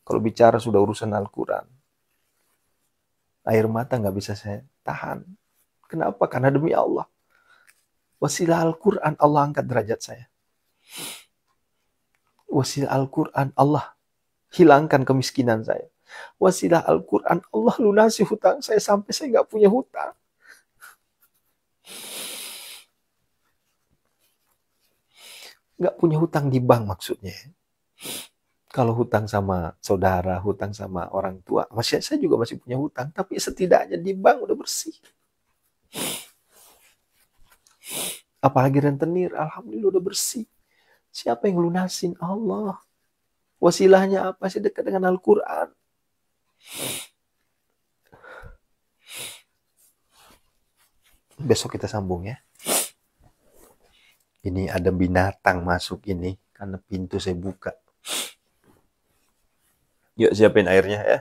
Kalau bicara sudah urusan Al-Quran, air mata nggak bisa saya tahan. Kenapa? Karena demi Allah. Wasilah Al-Quran, Allah angkat derajat saya. Wasilah Al-Quran, Allah hilangkan kemiskinan saya. Wasilah Al-Quran, Allah lunasi hutang saya sampai saya nggak punya hutang. Nggak punya hutang di bank maksudnya. Kalau hutang sama saudara, hutang sama orang tua, saya juga masih punya hutang. Tapi setidaknya di bank udah bersih. Apalagi rentenir, alhamdulillah udah bersih. Siapa yang lunasin? Allah. Wasilahnya apa sih? Dekat dengan Al-Quran. Besok kita sambung ya. Ini ada binatang masuk ini. Karena pintu saya buka. Yuk siapin airnya ya.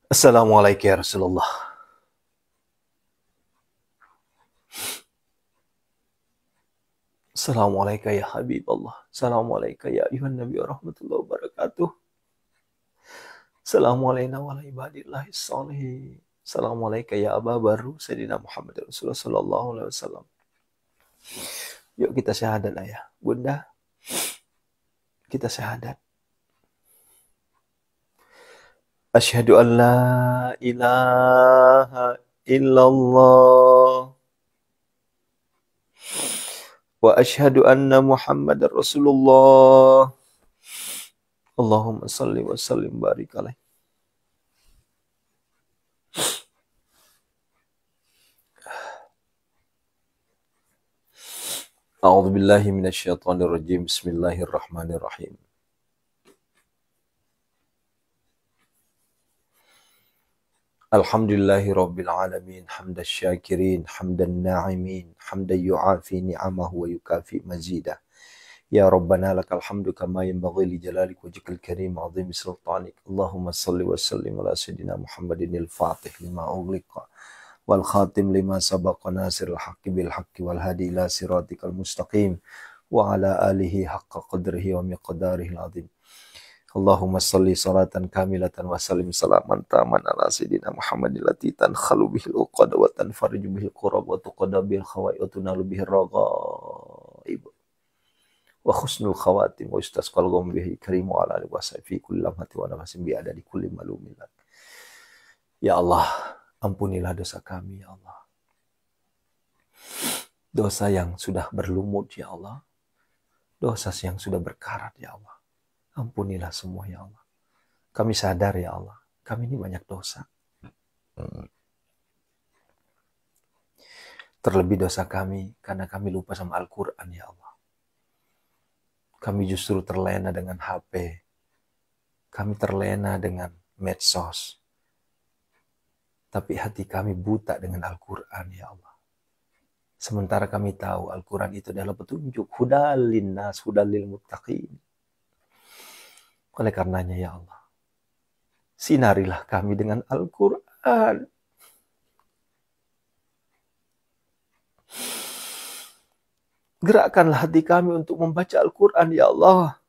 Assalamualaikum ya Rasulullah. Assalamualaikum ya Habib Allah. Assalamualaikum ya ayuhan Nabi wa rahmatullahi wa barakatuh. Assalamualaikum wa ibadillahi sholihin. Assalamualaikum ya Aba Baru Sayyidina Muhammad Rasulullah sallallahu alaihi wasallam. Yuk kita syahadat ayah. Bunda, kita syahadat. Asyhadu an la ilaha illallah wa asyhadu anna Muhammadar Rasulullah. Allahumma salli wa sallim barik alaih. A'udzu billahi minasyaitonir rajim. Bismillahirrahmanirrahim. Alhamdulillahi rabbil alamin, hamdas syakirin, hamdan na'imin, hamdan yu'afi ni'amahu wa yukafi mazidah. Ya Rabbana lakal hamdu kama yanbaghi li jalalik wajhikal karim wa 'azimi sultanik. Allahumma salli wa sallim ala sayyidina Muhammadin al-Fatih lima ughliqa wal khatim lima sabaqa nasiril haqqi bil haqqi wal hadi ila siratikal mustaqim wa ala alihi haqqa qadrihi wa miqdarihi al-'azim. Allahumma salli salatan kamilatan wa sallim salaman taman ala sayyidina Muhammadin lati tankhalu bihil uqad wa tanfariju bihil qurab wa tuqada bihil khawai wa tunalu bihil raghaib wa khusnul khawatim wa istasqal ghum bihi karimu ala alihi wa sahbihi kulli lamhati wa nafasin bi adadi kulli malumin. Ya Allah, Ampunilah dosa kami, ya Allah. Dosa yang sudah berlumut, ya Allah. Dosa yang sudah berkarat, ya Allah. Ampunilah semua, ya Allah. Kami sadar, ya Allah, kami ini banyak dosa. Terlebih dosa kami karena kami lupa sama Al-Quran, ya Allah. Kami justru terlena dengan HP. Kami terlena dengan medsos. Tapi hati kami buta dengan Al-Quran, ya Allah. Sementara kami tahu Al-Quran itu adalah petunjuk. Hudal linnas, hudal lil muttaqin. Oleh karenanya, ya Allah, sinarilah kami dengan Al-Quran. Gerakkanlah hati kami untuk membaca Al-Quran, ya Allah.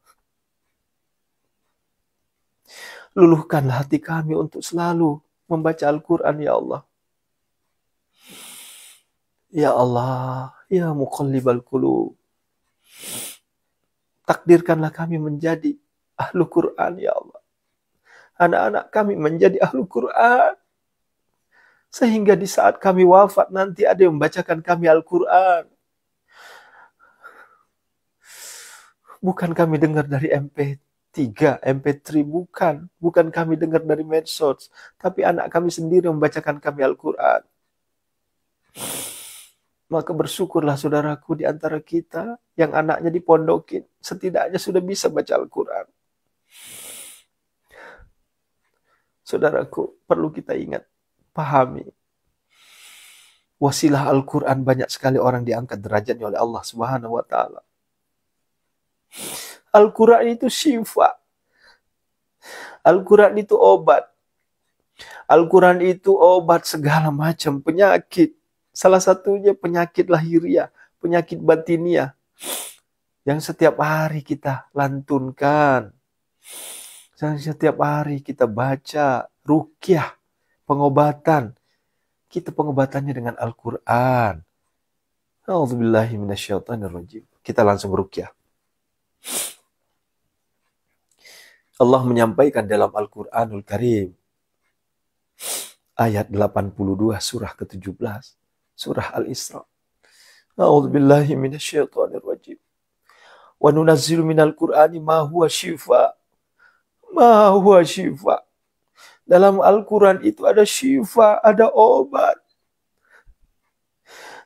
Luluhkanlah hati kami untuk selalu membaca Al-Quran, ya Allah. Ya Allah, ya muqallibal qulub. Takdirkanlah kami menjadi ahlu Quran, ya Allah. Anak-anak kami menjadi ahlu Quran. Sehingga di saat kami wafat nanti ada yang membacakan kami Al-Quran. Bukan kami dengar dari MP3, MP3, bukan. Bukan kami dengar dari medsos. Tapi anak kami sendiri membacakan kami Al-Quran. Maka bersyukurlah saudaraku di antara kita yang anaknya dipondokin. Setidaknya sudah bisa baca Al-Quran. Saudaraku, perlu kita ingat, pahami. Wasilah Al-Quran banyak sekali orang diangkat derajatnya oleh Allah Subhanahu wa Ta'ala. Al-Quran itu syifa. Al-Quran itu obat. Al-Quran itu obat segala macam penyakit. Salah satunya penyakit lahiriah, penyakit batiniah. Yang setiap hari kita lantunkan. Yang setiap hari kita baca. Ruqyah, pengobatan. Kita pengobatannya dengan Al-Quran. A'udzubillahi minasyaitonirrajim. Kita langsung ruqyah. Allah menyampaikan dalam Al-Quranul Karim. Ayat 82 surah ke-17. Surah Al-Isra. A'udzubillahi minasyaitonirrajim. Wa nunazzilu minal Qur'ani ma huwa syifa. Ma huwa syifa. Dalam Al-Quran itu ada syifa, ada obat.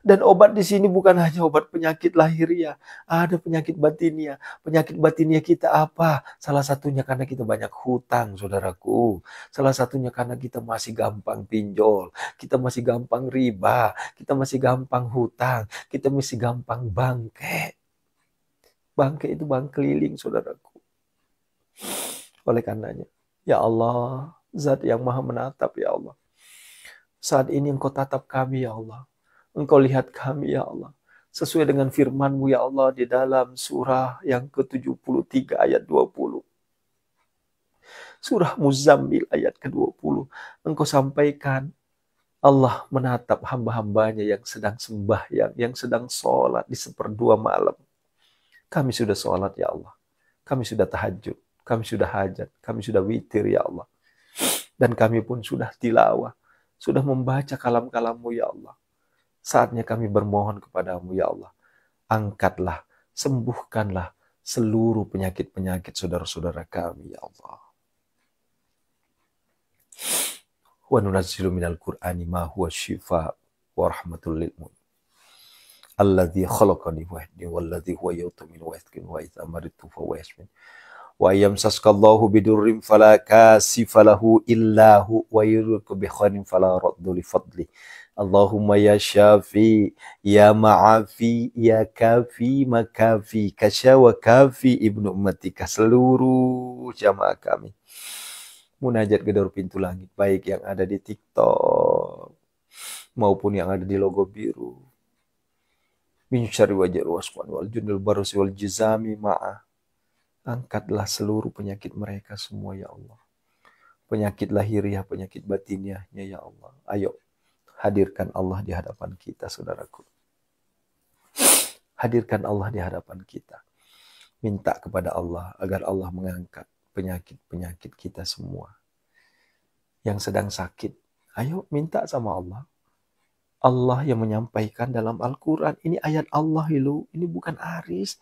Dan obat di sini bukan hanya obat penyakit lahiriah, ada penyakit batiniah. Penyakit batiniah kita apa? Salah satunya karena kita banyak hutang, saudaraku. Salah satunya karena kita masih gampang pinjol, kita masih gampang riba, kita masih gampang hutang, kita masih gampang bangke. Bangke itu bank keliling, saudaraku. Oleh karenanya, ya Allah, Zat yang maha menatap, ya Allah. Saat ini Engkau tatap kami, ya Allah. Engkau lihat kami, ya Allah. Sesuai dengan firman-Mu, ya Allah, di dalam surah yang ke-73 ayat 20. Surah Muzammil ayat ke-20. Engkau sampaikan, Allah menatap hamba-hambanya yang sedang sembahyang, yang sedang sholat di 1/2 malam. Kami sudah sholat, ya Allah. Kami sudah tahajud. Kami sudah hajat. Kami sudah witir, ya Allah. Dan kami pun sudah tilawah. Sudah membaca kalam-kalam-Mu, ya Allah. Saatnya kami bermohon kepadamu, ya Allah. Angkatlah, sembuhkanlah seluruh penyakit-penyakit saudara-saudara kami, ya Allah. Wa nunazzilu minal Qur'ani ma huwa syifa wa rahmatul lil mu'minin. Alladzi khalaqani wa yahdini walladzi huwa yu'minu wa yaskin wa idza maridtu fa huwa yashfin. Wa yamsaskallahu bidurrim fala kasifalahu illahu wa yuriku bi khairin fala raddu li fadli. Allahumma ya syafi, ya ma'afi, ya kafi, makafi, kasya wa kafi ibnu ummatika. Seluruh jamaah kami munajat gedor pintu langit, baik yang ada di TikTok maupun yang ada di logo biru. Min syarri wajir waswan wal junul barusi wal jizami ma'ah. Angkatlah seluruh penyakit mereka semua, ya Allah. Penyakit lahiriah, penyakit batiniahnya, ya Allah. Ayo, hadirkan Allah di hadapan kita, saudaraku. Hadirkan Allah di hadapan kita. Minta kepada Allah agar Allah mengangkat penyakit-penyakit kita semua. Yang sedang sakit, Ayo minta sama Allah. Allah yang menyampaikan dalam Al-Quran. Ini ayat Allah itu, ini bukan Aris.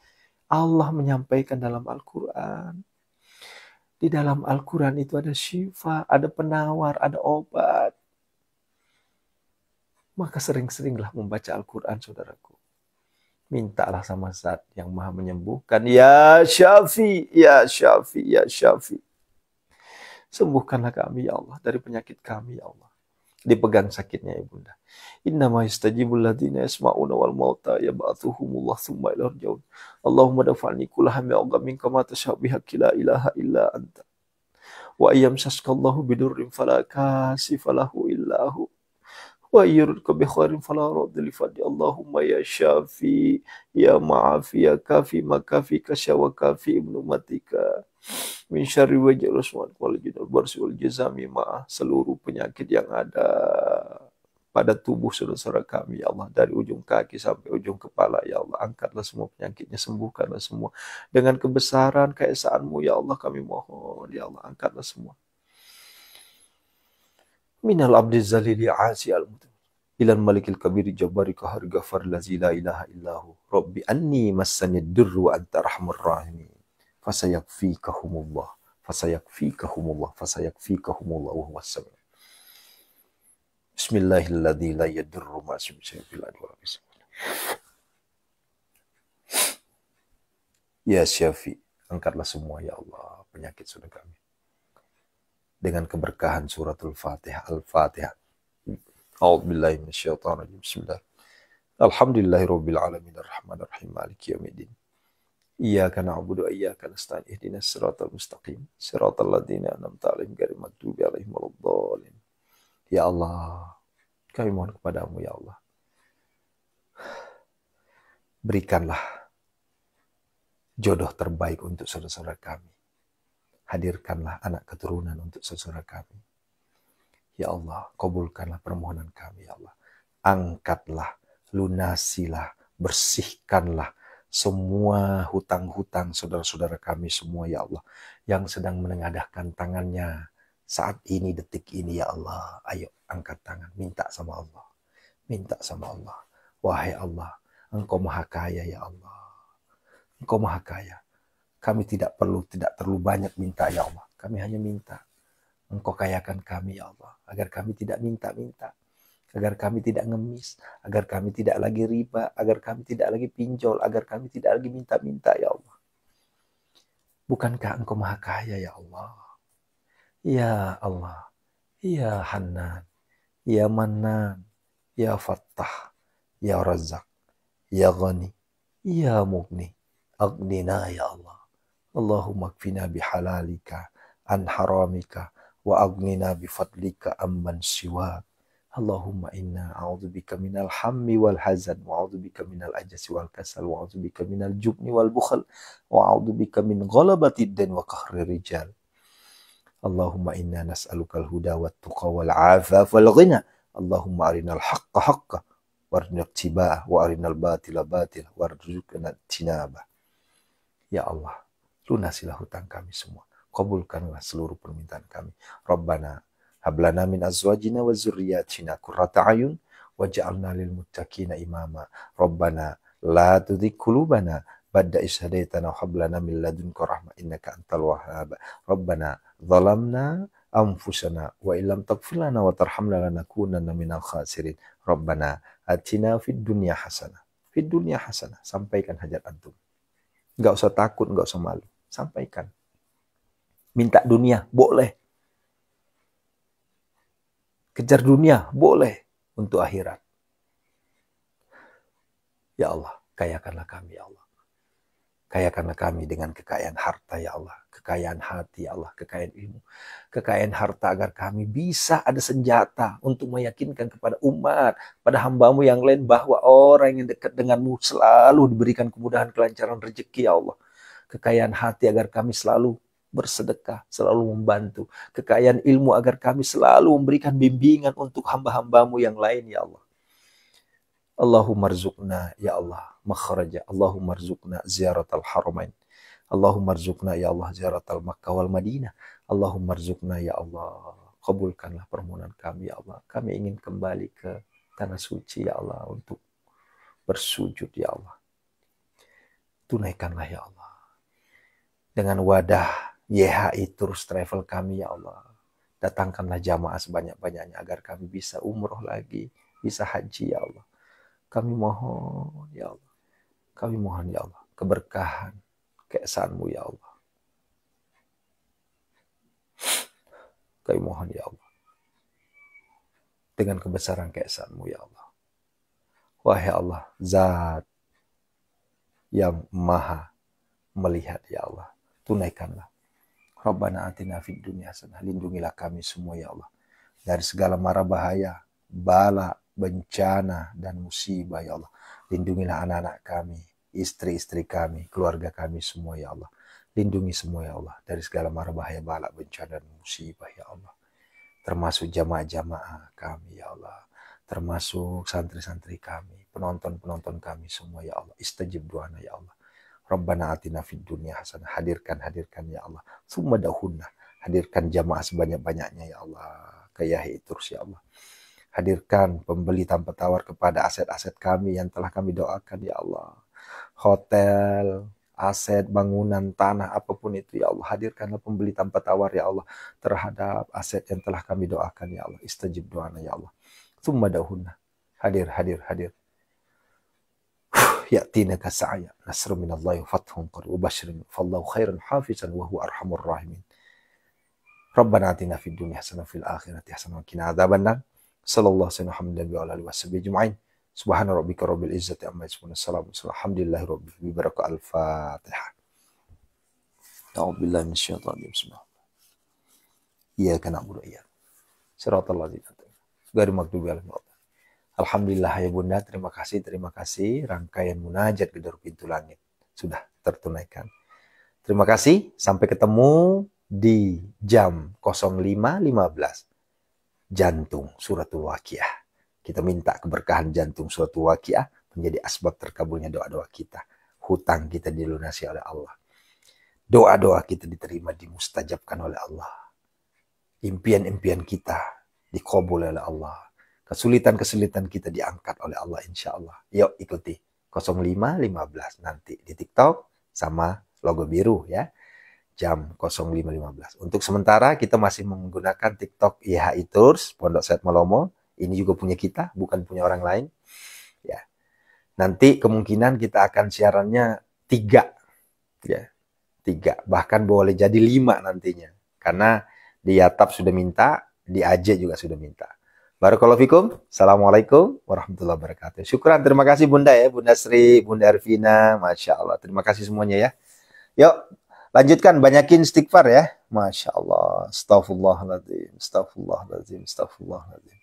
Allah menyampaikan dalam Al-Quran. Di dalam Al-Quran itu ada syifa, ada penawar, ada obat. Maka sering-seringlah membaca Al-Quran, saudaraku. Mintalah sama Zat yang maha menyembuhkan. Ya Syafi, ya Syafi, ya Syafi. Sembuhkanlah kami ya Allah dari penyakit kami ya Allah. Dipegang sakitnya ya Bunda. Innama yastajibul ladzina yasma'una wal mauta yab'athuhumullah tsumma ila yarji'un. Allahumma dafa'ni kullaham ya minka ma tashabiha la ilaha illa anta. Wa ayyamsaskallahu bidurrin fala kashifa lahu illa hu. Wa yurka bi khairin fala radda li fadli. Allahumma ya syafi ya ma'afi ya kafi makafi kasyawa kafi ibnu matika. Min syarri wajil usman wal jinal barsi wal jazami ma'ah seluruh penyakit yang ada pada tubuh saudara-saudara kami ya Allah, dari ujung kaki sampai ujung kepala ya Allah, angkatlah semua penyakitnya, sembuhkanlah semua dengan kebesaran keesaanmu ya Allah, kami mohon ya Allah, angkatlah semua. Minal abdi zalili asi al-mutum ilal malikil kabiri jabari kahar gafar lazi la ilaha illahu rabbi anni massani durru wa anta rahmur rahimin fasayakfikahumullah fasayakfikahumullah fasayakfikahumullah wa huwas sami'. Bismillahilladzi la yadurru ma ismihi syai'un fil ardi wa la fis samawati. Ya Syafi, angkatlah semua ya Allah penyakit saudara kami dengan keberkahan suratul Fatihah. Al-Fatihah. A'udzubillahi minasyaitonir rajim. Bismillah. Alhamdulillahirabbil alamin arrahmanir rahim maliki yaumiddin. Iyyaka na'budu wa iyyaka nasta'in ihdinas siratal mustaqim siratal ladzina an'amta 'alaihim ghairil maghdubi 'alaihim waladdallin. Ya Allah, kami mohon kepadamu ya Allah. Berikanlah jodoh terbaik untuk saudara-saudara kami. Hadirkanlah anak keturunan untuk saudara kami. Ya Allah, kabulkanlah permohonan kami ya Allah. Angkatlah, lunasilah, bersihkanlah semua hutang-hutang saudara-saudara kami semua ya Allah. Yang sedang menengadahkan tangannya saat ini, detik ini ya Allah. Ayo angkat tangan, minta sama Allah. Minta sama Allah. Wahai Allah, Engkau maha kaya ya Allah. Engkau maha kaya. Kami tidak terlalu banyak minta ya Allah. Kami hanya minta. Engkau kayakan kami ya Allah. Agar kami tidak minta-minta. Agar kami tidak ngemis. Agar kami tidak lagi riba. Agar kami tidak lagi pinjol. Agar kami tidak lagi minta-minta ya Allah. Bukankah Engkau maha kaya ya Allah? Ya Allah. Ya Hanan. Ya Manan. Ya Fattah. Ya Razak. Ya Ghani. Ya Mughni. Aghnina ya Allah. Allahumma kfina bihalalika an haramika wa aghnina bifadlika amman siwak. Allahumma inna a'udzubika minal hammi wal hazan wa a'udzubika minal ajasi wal kasal wa a'udzubika minal jubni wal bukhal wa a'udzubika min ghalabatid dan wa qahri rijal. Allahumma inna nas'alukal huda wat tuqa wal afaf wal ghina. Allahumma arinal haqqa haqqa warzuqna ittiba'ah wa arinal batila batila warzuqna tinabah. Ya Allah, lunasilah hutang kami semua. Kabulkanlah seluruh permintaan kami. Rabbana hablana min azwajina wa dzurriyyatina qurrata a'yun waj'alna lil muttaqina imama. Rabbana la tuzigh qulubana ba'da idh hadaitana wa hab lana min ladunka rahmah innaka antal wahhab. Rabbana zalamna anfusana wa illam taghfir lana wa tarhamna lanakunanna minal khasirin. Rabbana atina fid dunya hasanah. Fid dunya hasanah. Sampaikan hajat antum. Enggak usah takut, enggak usah malu. Sampaikan. Minta dunia, boleh. Kejar dunia, boleh. Untuk akhirat. Ya Allah, kayakanlah kami, ya Allah. Kayakanlah kami dengan kekayaan harta, ya Allah. Kekayaan hati, ya Allah. Kekayaan ilmu. Kekayaan harta agar kami bisa ada senjata untuk meyakinkan kepada umat, pada hambamu yang lain bahwa orang yang dekat denganmu selalu diberikan kemudahan, kelancaran rezeki, ya Allah. Kekayaan hati agar kami selalu bersedekah, selalu membantu. Kekayaan ilmu agar kami selalu memberikan bimbingan untuk hamba-hambamu yang lain, ya Allah. Allahumma rzuqna ya Allah makhraja. Allahumma rzuqna ziyaratal haramain. Allahumma rzuqna ya Allah ziyaratal Makkah wal Madinah. Allahumma rzuqna ya Allah Kabulkanlah permohonan kami ya Allah. Kami ingin kembali ke tanah suci ya Allah untuk bersujud ya Allah. Tunaikanlah ya Allah. Dengan wadah YHI Tours Travel kami ya Allah. Datangkanlah jamaah sebanyak-banyaknya agar kami bisa umroh lagi, bisa haji ya Allah. Kami mohon ya Allah. Kami mohon ya Allah keberkahan, keesanmu ya Allah. Kami mohon ya Allah. Dengan kebesaran keesanmu ya Allah. Wahai Allah, Zat yang maha melihat ya Allah. Tunaikanlah. Rabbana atina fid dunya hasanah. Lindungilah kami semua ya Allah. Dari segala mara bahaya, bala, bencana, dan musibah ya Allah. Lindungilah anak-anak kami, istri-istri kami, keluarga kami semua ya Allah. Lindungi semua ya Allah. Dari segala mara bahaya, bala, bencana, dan musibah ya Allah. Termasuk jamaah-jamaah kami ya Allah. Termasuk santri-santri kami, penonton-penonton kami semua ya Allah. Istajib doana ya Allah. Rabbana atina fid dunya hasanah. Hadirkan ya Allah. Summa dahunna. Hadirkan jamaah sebanyak-banyaknya ya Allah. Ke YHI Tours ya Allah. Hadirkan pembeli tanpa tawar kepada aset-aset kami yang telah kami doakan ya Allah. Hotel, aset, bangunan, tanah, apapun itu ya Allah. Hadirkanlah pembeli tanpa tawar ya Allah. Terhadap aset yang telah kami doakan ya Allah. Istajib doana ya Allah. Summa dahunna. Hadir. Ya'tinaka sa'ya nasru minallahi wa fathun qarib wa basyiril fallahu khairan hafizan wa huwa arhamur rahimin. Rabbana atina fid dunya hasanah fil akhirati hasanah wa qina adzabannar. Sallallahu alaihi wa alihi washabihi ajma'in. Subhana rabbika rabbil izzati amma yasifun. Assalamu alhamdulillahi rabbil alamin. Baraka al-Fatihah. A'udzubillahi minasyaitonir rajim. Bismillah. Iyyaka na'budu wa iyyaka siratal ladzina ghairil maghdubi alaihim. Alhamdulillah ya Bunda, terima kasih. Rangkaian munajat gedor pintu langit sudah tertunaikan. Terima kasih, sampai ketemu di jam 05.15. Jantung Suratul Waqiah. Kita minta keberkahan jantung Suratul Waqiah menjadi asbab terkabulnya doa-doa kita. Hutang kita dilunasi oleh Allah. Doa-doa kita diterima, dimustajabkan oleh Allah. Impian-impian kita dikabul oleh Allah. Kesulitan-kesulitan kita diangkat oleh Allah insya Allah. Yuk ikuti 05.15 nanti di TikTok sama logo biru ya. Jam 05.15. Untuk sementara kita masih menggunakan TikTok YHI Tours Pondok Said Malomo. Ini juga punya kita, bukan punya orang lain. Ya. Nanti kemungkinan kita akan siarannya 3. Ya. 3. Bahkan boleh jadi 5 nantinya. Karena di Yatap sudah minta, di AJ juga sudah minta. Barakallahu fikum. Assalamualaikum warahmatullahi wabarakatuh. Syukran, terima kasih Bunda ya. Bunda Sri, Bunda Ervina. Masya Allah. Terima kasih semuanya ya. Yuk, lanjutkan. Banyakin istighfar ya. Masya Allah. Astaghfirullahaladzim. Astaghfirullahaladzim. Astaghfirullahaladzim.